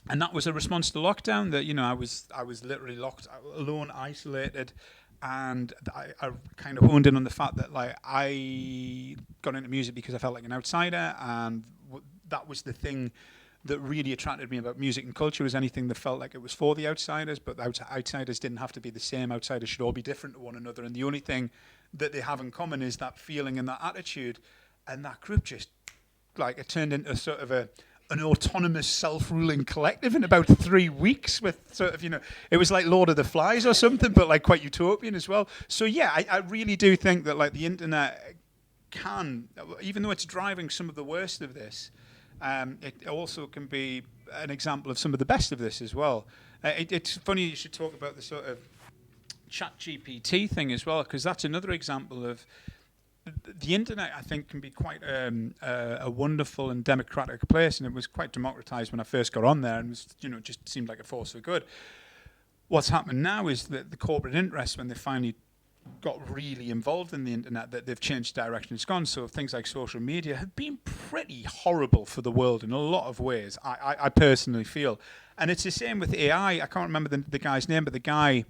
that was a response to lockdown. That I was literally locked alone, isolated, and I kind of honed in on the fact that like I got into music because I felt like an outsider, and that was the thing that really attracted me about music and culture, was anything that felt like it was for the outsiders, but the outsiders didn't have to be the same. Outsiders should all be different to one another, and the only thing that they have in common is that feeling and that attitude. And that group just like it turned into sort of an autonomous, self-ruling collective in about 3 weeks, with sort of, it was like Lord of the Flies or something, but like quite utopian as well. So yeah, I really do think that like the internet can, even though it's driving some of the worst of this, it also can be an example of some of the best of this as well. It's funny you should talk about the sort of ChatGPT thing as well, because that's another example of the internet. I think can be quite a wonderful and democratic place, and it was quite democratized when I first got on there, and was just seemed like a force for good. What's happened now is that the corporate interests, when they finally got really involved in the internet, that they've changed the direction it's gone. So things like social media have been pretty horrible for the world in a lot of ways, I personally feel. And it's the same with AI. I can't remember the guy's name, but the guy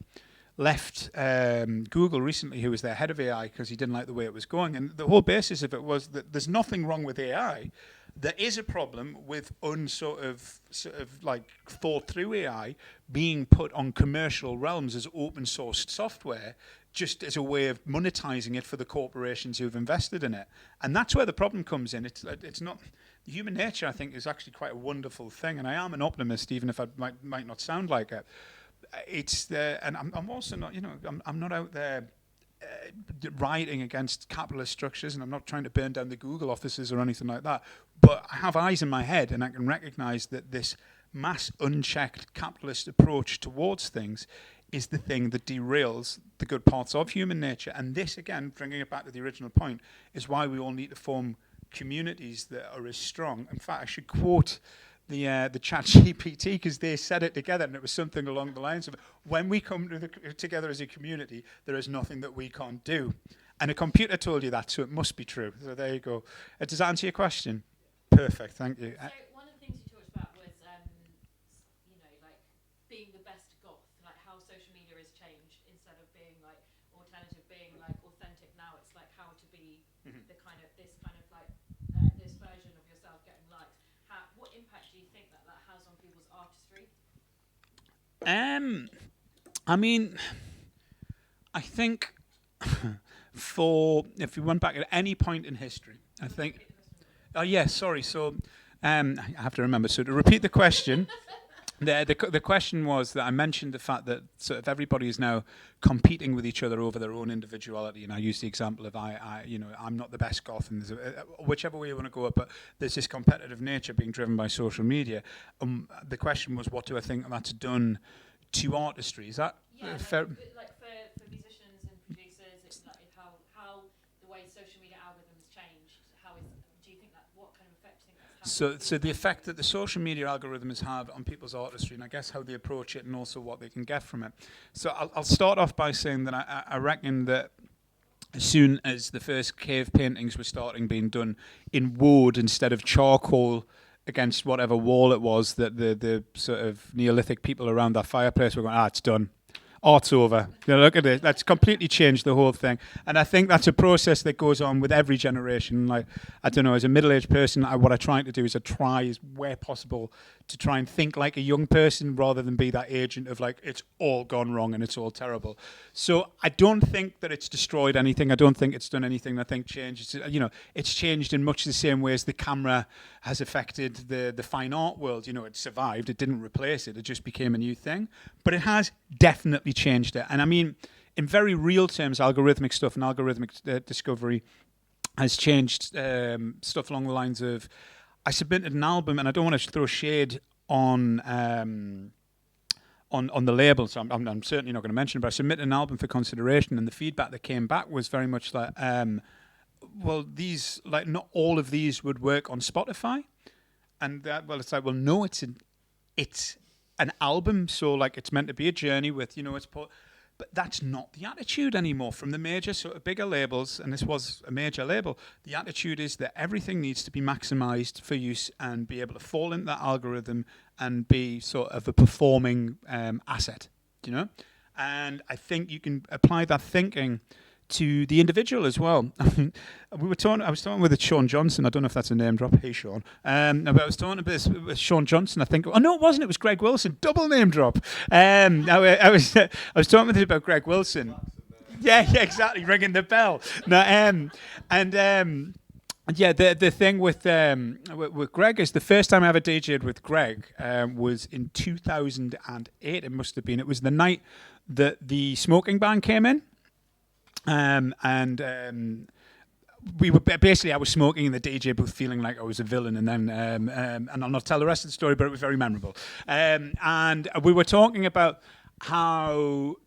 left Google recently, who was their head of AI, because he didn't like the way it was going. And the whole basis of it was that there's nothing wrong with AI. There is a problem with sort of like thought through AI being put on commercial realms as open sourced software, just as a way of monetizing it for the corporations who've invested in it. And that's where the problem comes in. It's not human nature. I think is actually quite a wonderful thing, and I am an optimist, even if I might not sound like it. And I'm also not, I'm not out there rioting against capitalist structures, and I'm not trying to burn down the Google offices or anything like that. But I have eyes in my head, and I can recognize that this mass unchecked capitalist approach towards things is the thing that derails the good parts of human nature. And this, again, bringing it back to the original point, is why we all need to form communities that are as strong. In fact, I should quote the ChatGPT, because they said it together, and it was something along the lines of, when we come together as a community, there is nothing that we can't do. And a computer told you that, so it must be true. So there you go. Does that answer your question? Perfect, thank you. So one of the things you talked about was, like being the best goth, like how social media has changed. Instead of being like alternative, being like authentic, now it's like how to be the kind of this version of yourself getting likes. What impact do you think that has on people's artistry? I mean, I think if we went back at any point in history, I think. Oh yes, sorry. So I have to remember. So to repeat the question, the question was that I mentioned the fact that sort of everybody is now competing with each other over their own individuality, and I used the example of I'm not the best goth, and there's whichever way you want to go, but there's this competitive nature being driven by social media. The question was, what do I think that's done to artistry? Is that fair? Like for musicians and producers, it's like how the way social media algorithms changed. Do you think that, what kind of effect do you think that's had? So the effect that the social media algorithms have on people's artistry, and I guess how they approach it, and also what they can get from it. So I'll start off by saying that I reckon that as soon as the first cave paintings were starting being done in wood instead of charcoal against whatever wall it was, that the sort of Neolithic people around that fireplace were going, it's done. Art's over. Look at it. That's completely changed the whole thing. And I think that's a process that goes on with every generation. Like, I don't know, as a middle-aged person, what I try to do is where possible, to try and think like a young person rather than be that agent of like, it's all gone wrong and it's all terrible. So I don't think that it's destroyed anything. I don't think it's done anything. I think it's changed in much the same way as the camera has affected the fine art world. It survived. It didn't replace it. It just became a new thing. But it has definitely changed it. And I mean, in very real terms, algorithmic stuff and algorithmic discovery has changed stuff along the lines of, I submitted an album, and I don't want to throw shade on the label, so I'm certainly not going to mention it, but I submitted an album for consideration, and the feedback that came back was very much like, not all of these would work on Spotify. And it's like, well, no, it's an album, so like it's meant to be a journey with, but that's not the attitude anymore from the major sort of bigger labels, and this was a major label. The attitude is that everything needs to be maximized for use and be able to fall into that algorithm and be sort of a performing asset, And I think you can apply that thinking to the individual as well. I was talking with Sean Johnson. I don't know if that's a name drop. Hey, Sean. But I was talking about this with Sean Johnson. I think. Oh no, it wasn't. It was Greg Wilson. Double name drop. I was talking with him about Greg Wilson. Yeah, exactly. Ringing the bell. No, yeah, the thing with Greg is the first time I ever DJ'd with Greg was in 2008. It must have been. It was the night that the smoking ban came in. We were basically, I was smoking in the DJ booth, feeling like I was a villain, and then and I'll not tell the rest of the story, but it was very memorable. And we were talking about how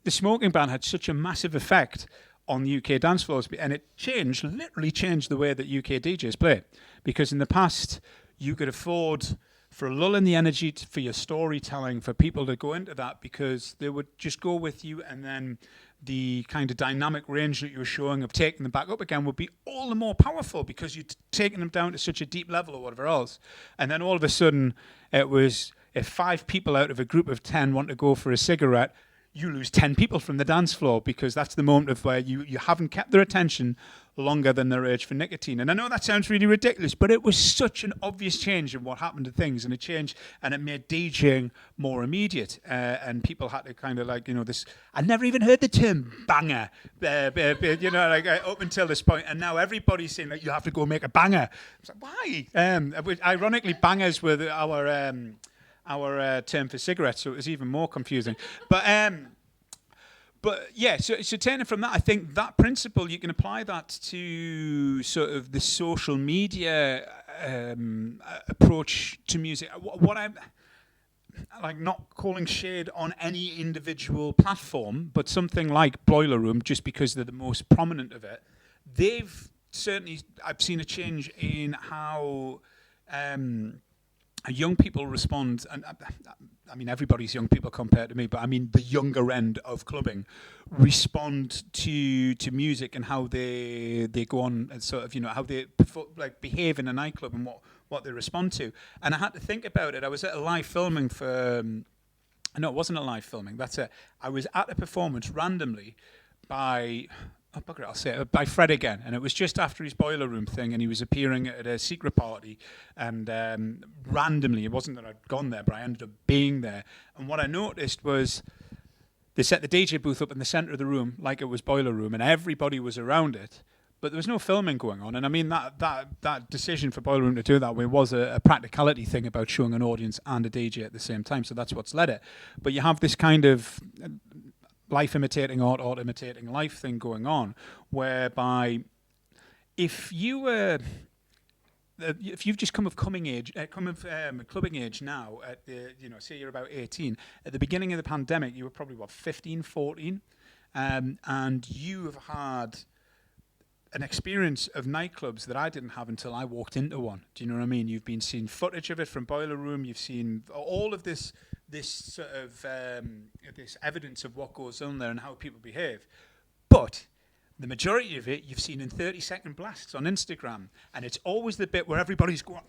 the smoking ban had such a massive effect on the UK dance floors, and it literally changed the way that UK DJs play. Because in the past, you could afford, for a lull in the energy, for your storytelling, for people to go into that, because they would just go with you, and then the kind of dynamic range that you were showing of taking them back up again would be all the more powerful because you'd taken them down to such a deep level or whatever else. And then all of a sudden, it was if 5 people out of a group of 10 want to go for a cigarette, you lose 10 people from the dance floor because that's the moment of where you haven't kept their attention longer than their urge for nicotine. And I know that sounds really ridiculous, but it was such an obvious change in what happened to things, and it changed, and it made DJing more immediate. And people had to kind of like, this. I never even heard the term banger, up until this point, and now everybody's saying that you have to go make a banger. I was like, why? Ironically, bangers were our term for cigarettes, so it was even more confusing. But yeah, so turning from that, I think that principle, you can apply that to sort of the social media approach to music. What I'm like, not calling shade on any individual platform, but something like Boiler Room, just because they're the most prominent of it, I've seen a change in how young people respond, and I mean everybody's young people compared to me, but I mean the younger end of clubbing respond to music and how they go on and sort of how they behave in a nightclub and what they respond to. And I had to think about it. I was at a live filming no, it wasn't a live filming. That's it. I was at a performance randomly by. Oh, bugger it, I'll say it, by Fred again, and it was just after his Boiler Room thing, and he was appearing at a secret party, and randomly, it wasn't that I'd gone there, but I ended up being there, and what I noticed was they set the DJ booth up in the centre of the room like it was Boiler Room, and everybody was around it, but there was no filming going on, and I mean that decision for Boiler Room to do that way was a practicality thing about showing an audience and a DJ at the same time, so that's what's led it. But you have this kind of life imitating art, art imitating life thing going on, whereby if you've just come of clubbing age now, at the say you're about 18, at the beginning of the pandemic you were probably 15, 14, and you've had an experience of nightclubs that I didn't have until I walked into one. Do you know what I mean? You've been seeing footage of it from Boiler Room. You've seen all of this sort of this evidence of what goes on there and how people behave, but the majority of it you've seen in 30-second blasts on Instagram, and it's always the bit where everybody's going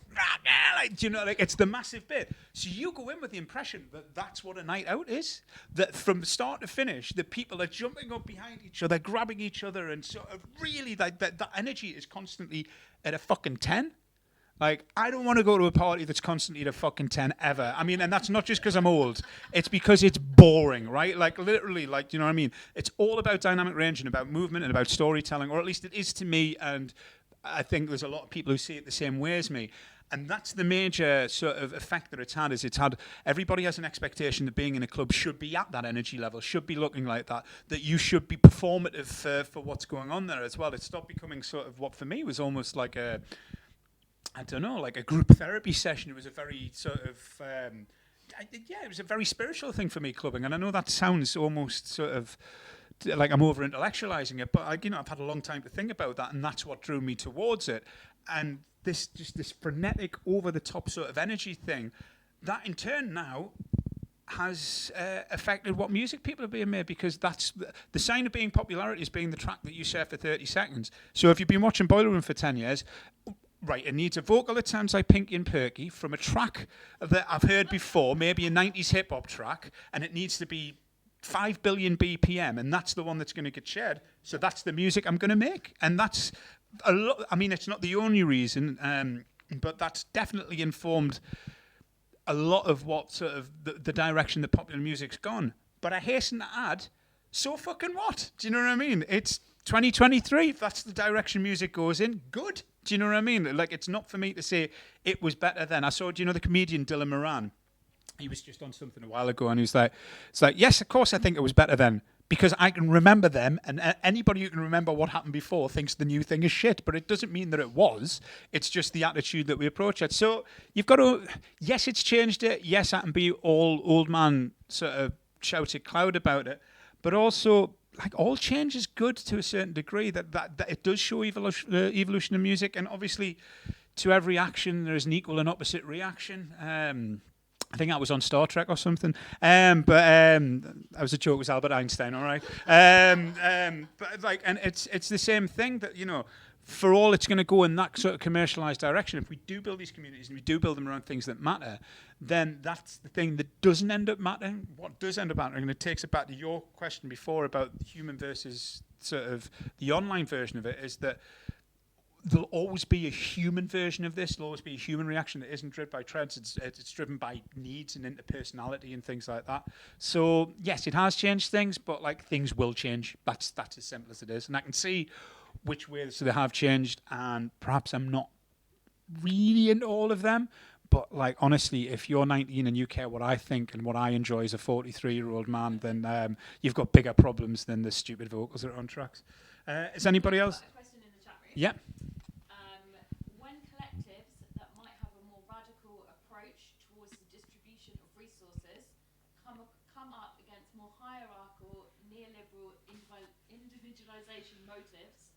it's the massive bit. So you go in with the impression that that's what a night out is, that from start to finish the people are jumping up behind each other, grabbing each other, and sort of really like that energy is constantly at a fucking 10. Like, I don't want to go to a party that's constantly at a fucking 10 ever. I mean, and that's not just because I'm old. It's because it's boring, right? Like, literally, like, you know what I mean? It's all about dynamic range and about movement and about storytelling, or at least it is to me, and I think there's a lot of people who see it the same way as me. And that's the major sort of effect that it's had. Everybody has an expectation that being in a club should be at that energy level, should be looking like that you should be performative for what's going on there as well. It stopped becoming sort of what for me was almost like a group therapy session. It was a very sort of, it was a very spiritual thing for me, clubbing. And I know that sounds almost sort of like I'm over-intellectualizing it, but I've had a long time to think about that, and that's what drew me towards it. And this frenetic, over-the-top sort of energy thing, that in turn now has affected what music people are being made, because that's the sign of being popularity is being the track that you share for 30 seconds. So if you've been watching Boiler Room for 10 years, right, it needs a vocal that sounds like Pinky and Perky from a track that I've heard before, maybe a 90s hip-hop track, and it needs to be 5 billion BPM, and that's the one that's going to get shared. So that's the music I'm going to make. And that's a lot. I mean, it's not the only reason, but that's definitely informed a lot of what sort of the direction that popular music's gone. But I hasten to add, so fucking what? Do you know what I mean? It's 2023. If that's the direction music goes in, good. Do you know what I mean? Like, it's not for me to say it was better then. I saw, do you know the comedian Dylan Moran? He was just on something a while ago, and he was like, it's like, yes, of course I think it was better then, because I can remember them, and anybody who can remember what happened before thinks the new thing is shit, but it doesn't mean that it was. It's just the attitude that we approach it. So you've got to, yes, it's changed it. Yes, I can be all old man sort of shouted cloud about it, but also, like, all change is good to a certain degree, that it does show evolution of music, and obviously to every action there is an equal and opposite reaction. I think that was on Star Trek or something. But that was a joke. It was Albert Einstein, all right. But like, and it's the same thing that, you know, for all it's going to go in that sort of commercialized direction. If we do build these communities and we do build them around things that matter, then that's the thing that doesn't end up mattering. What does end up mattering, and it takes it back to your question before about human versus sort of the online version of it, is that there'll always be a human version of this. There'll always be a human reaction that isn't driven by trends. It's driven by needs and interpersonality and things like that. So yes, it has changed things, but like, things will change. That's as simple as it is. And I can see which ways they have changed, and perhaps I'm not really into all of them. But like, honestly, if you're 19 and you care what I think and what I enjoy as a 43-year-old man, then you've got bigger problems than the stupid vocals that are on tracks. Is anybody else? A question in the chat room. Yeah. When collectives that might have a more radical approach towards the distribution of resources come up against more hierarchical, neoliberal individualization motives,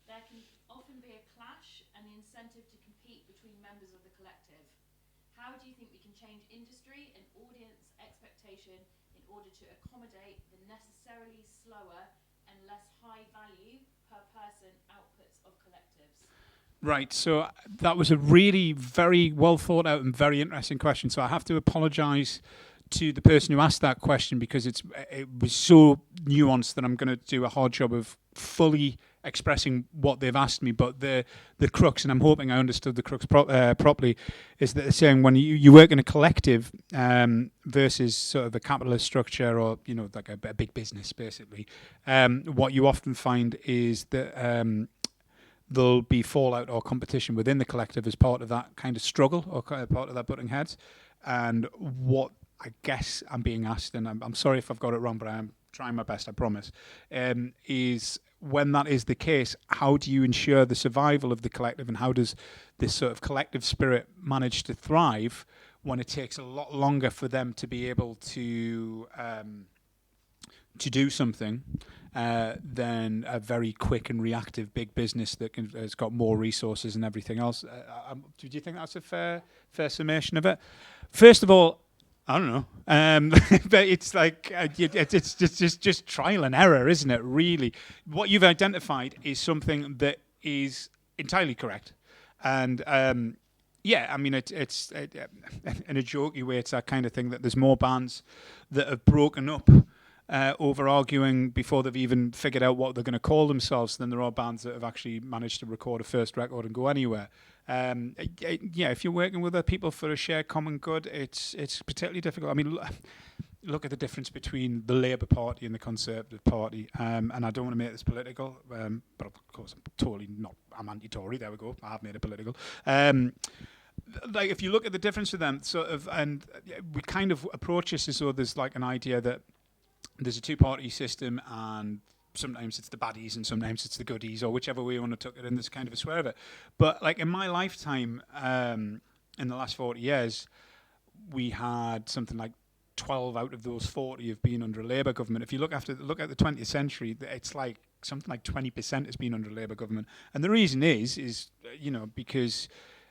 there can often be a clash and the incentive to compete between members of the collective. How do you think we can change industry and audience expectation in order to accommodate the necessarily slower and less high value per person outputs of collectives? Right, so that was a really very well thought out and very interesting question. So I have to apologise to the person who asked that question, because it was so nuanced that I'm going to do a hard job of fully expressing what they've asked me. But the crux, and I'm hoping I understood the crux properly, is that they're saying when you work in a collective versus sort of a capitalist structure, or, you know, like a big business, basically, what you often find is that there'll be fallout or competition within the collective as part of that kind of struggle, or part of that butting heads. And what I guess I'm being asked, and I'm sorry if I've got it wrong, but I'm trying my best, I promise, is, when that is the case, how do you ensure the survival of the collective, and how does this sort of collective spirit manage to thrive when it takes a lot longer for them to be able to do something than a very quick and reactive big business that has got more resources and everything else? Do you think that's a fair summation of it? First of all, I don't know, but it's like it's just trial and error, isn't it? Really, what you've identified is something that is entirely correct, and yeah, I mean, it's in a jokey way, it's that kind of thing that there's more bands that have broken up over arguing before they've even figured out what they're going to call themselves than there are bands that have actually managed to record a first record and go anywhere. Yeah, if you're working with other people for a shared common good, it's particularly difficult. I mean, look at the difference between the Labour Party and the Conservative Party, and I don't want to make this political, but of course I'm anti-Tory, there we go, I have made it political. Like, if you look at the difference with them, sort of, and we kind of approach this as though there's like an idea that there's a two-party system, and sometimes it's the baddies and sometimes it's the goodies, or whichever way you want to take it, and there's kind of a swear of it. But like, in my lifetime, in the last 40 years, we had something like 12 out of those 40 have been under a Labour government. If you look at the 20th century, it's like something like 20% has been under a Labour government. And the reason is you know, because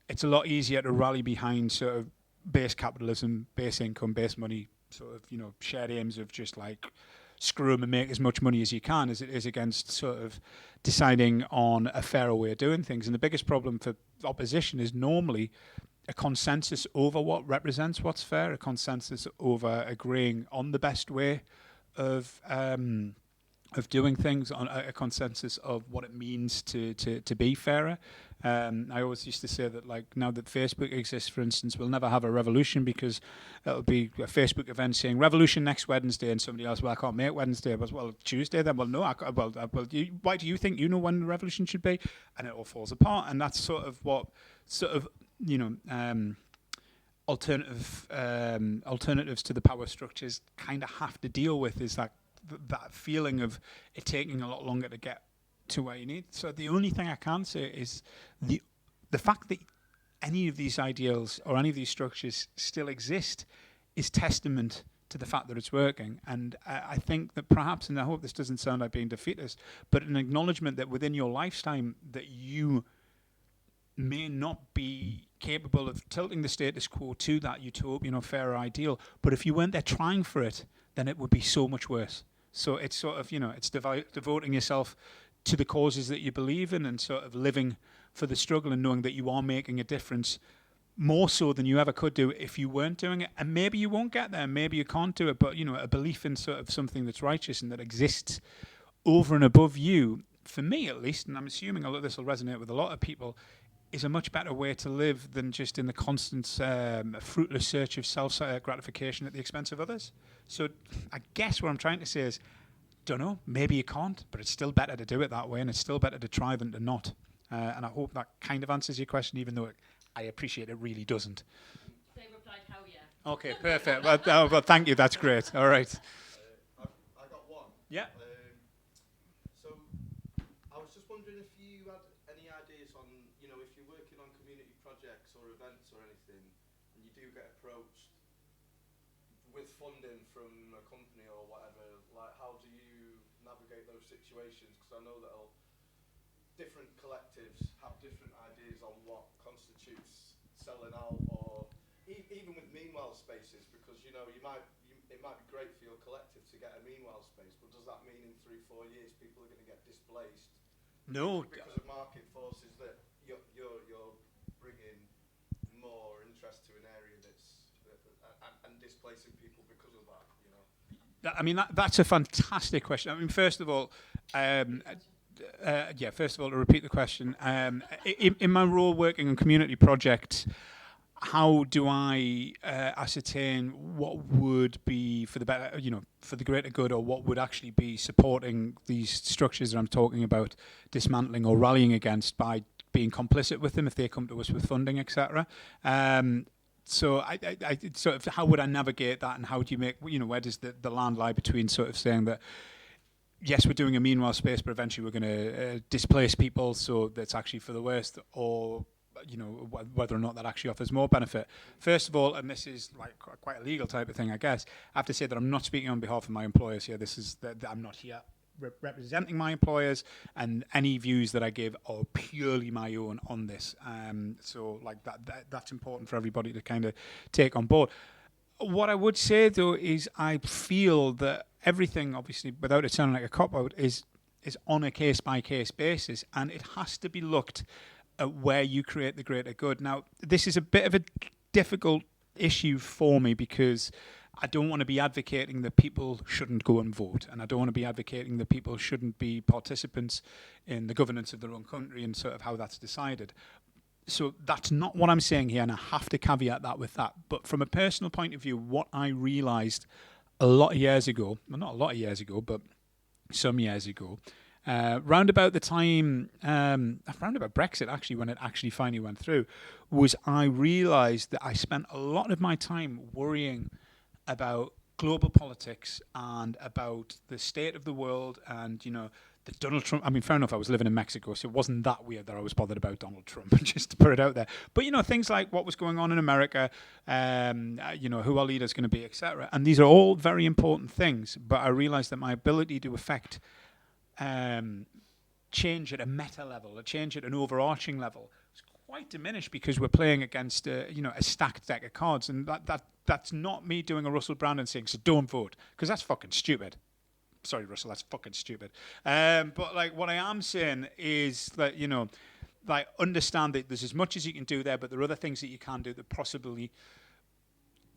it's a lot easier to rally behind sort of base capitalism, base income, base money sort of, shared aims of just like screw 'em and make as much money as you can, as it is against sort of deciding on a fairer way of doing things. And the biggest problem for opposition is normally a consensus over what represents what's fair, a consensus over agreeing on the best way of doing things, on a consensus of what it means to be fairer. I always used to say that, like, now that Facebook exists, for instance, we'll never have a revolution, because it'll be a Facebook event saying revolution next Wednesday, and somebody else, well, I can't make Wednesday. But, well, Tuesday then. Well, no, why do you think you know when the revolution should be? And it all falls apart. And that's sort of what alternatives to the power structures kind of have to deal with, is that feeling of it taking a lot longer to get to where you need. So the only thing I can say is the fact that any of these ideals or any of these structures still exist is testament to the fact that it's working. And I think that perhaps, and I hope this doesn't sound like being defeatist, but an acknowledgement that within your lifetime that you may not be capable of tilting the status quo to that utopian or fairer ideal, but if you weren't there trying for it, then it would be so much worse. So it's sort of, it's devoting yourself to the causes that you believe in, and sort of living for the struggle, and knowing that you are making a difference more so than you ever could do if you weren't doing it. And maybe you won't get there, maybe you can't do it, but, a belief in sort of something that's righteous and that exists over and above you, for me at least, and I'm assuming this will resonate with a lot of people, is a much better way to live than just in the constant fruitless search of self-gratification at the expense of others. So I guess what I'm trying to say is, don't know, maybe you can't, but it's still better to do it that way, and it's still better to try than to not. And I hope that kind of answers your question, even though I appreciate it really doesn't. They replied, hell yeah. Okay, perfect. Well, thank you, that's great. All right. I got one. Yeah. So I was just wondering if you had any ideas on, if you're working on community projects or events or anything, and you do get approached with funding from a company or whatever, like, how do you navigate those situations? Because I know that different collectives have different ideas on what constitutes selling out, or even with meanwhile spaces, because it might be great for your collective to get a meanwhile space, but does that mean in 3-4 years people are going to get displaced? No. Because of market forces that you're bringing more interest to an area and displacing people because of that, I mean, that's a fantastic question. I mean, first of all, to repeat the question, in my role working on community projects, how do I ascertain what would be for the better, for the greater good, or what would actually be supporting these structures that I'm talking about dismantling or rallying against, by being complicit with them if they come to us with funding, etc. So I sort of, how would I navigate that, and how do you make, where does the land lie between sort of saying that, yes, we're doing a meanwhile space, but eventually we're going to displace people, so that's actually for the worst, or whether or not that actually offers more benefit. First of all, and this is like quite a legal type of thing, I guess, I have to say that I'm not speaking on behalf of my employers here. This is that I'm not here representing my employers, and any views that I give are purely my own on this. So like that's important for everybody to kind of take on board. What I would say though is I feel that everything, obviously, without it sounding like a cop-out, is on a case-by-case basis, and it has to be looked at where you create the greater good. Now, this is a bit of a difficult issue for me, because I don't want to be advocating that people shouldn't go and vote, and I don't want to be advocating that people shouldn't be participants in the governance of their own country and sort of how that's decided. So that's not what I'm saying here, and I have to caveat that with that. But from a personal point of view, what I realised a lot of years ago, well, not a lot of years ago, but some years ago, round about the time, round about Brexit, actually, when it actually finally went through, was I realised that I spent a lot of my time worrying about global politics and about the state of the world, and that Donald Trump, I mean, fair enough, I was living in Mexico, so it wasn't that weird that I was bothered about Donald Trump, just to put it out there. But things like what was going on in America, who our leader's going to be, etc. And these are all very important things, but I realised that my ability to affect change at a meta level, a change at an overarching level, was quite diminished because we're playing against a stacked deck of cards, and that's not me doing a Russell Brand and saying, so don't vote, because that's fucking stupid. Sorry, Russell, that's fucking stupid. But like, what I am saying is that, like, understand that there's as much as you can do there, but there are other things that you can do that possibly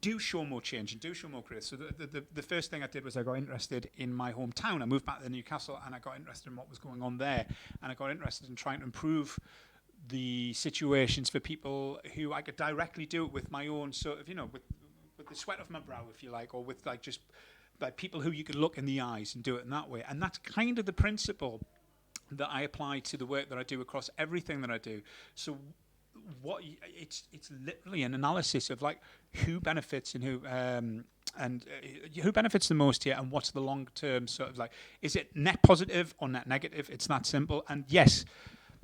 do show more change and do show more growth. So the first thing I did was I got interested in my hometown. I moved back to Newcastle and I got interested in what was going on there. And I got interested in trying to improve the situations for people who I could directly do it with my own sort of, with the sweat off my brow, if you like, or with like just like people who you could look in the eyes and do it in that way. And that's kind of the principle that I apply to the work that I do across everything that I do. So it's literally an analysis of like who benefits and who benefits the most here, and what's the long term sort of like, is it net positive or net negative? It's that simple. And yes,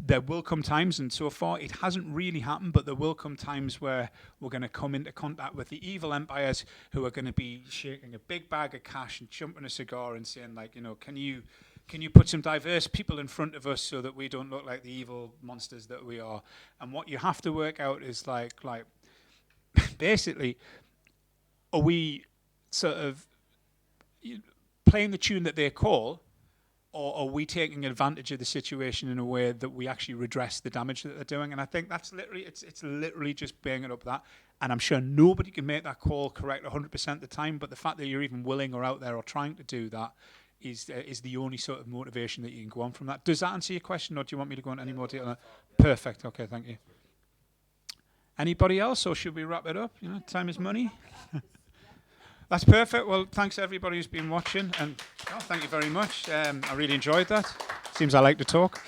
there will come times, and so far it hasn't really happened, but there will come times where we're going to come into contact with the evil empires who are going to be shaking a big bag of cash and chumping a cigar and saying like, can you put some diverse people in front of us so that we don't look like the evil monsters that we are? And what you have to work out is like basically, are we sort of playing the tune that they call, or are we taking advantage of the situation in a way that we actually redress the damage that they're doing? And I think that's literally, it's literally just banging up that. And I'm sure nobody can make that call correct 100% of the time, but the fact that you're even willing or out there or trying to do that is the only sort of motivation that you can go on from that. Does that answer your question, or do you want me to go into any more detail on that? Perfect. Okay, thank you. Anybody else, or should we wrap it up? Time is money. That's perfect. Well, thanks everybody who's been watching, and thank you very much. I really enjoyed that. Seems I like to talk.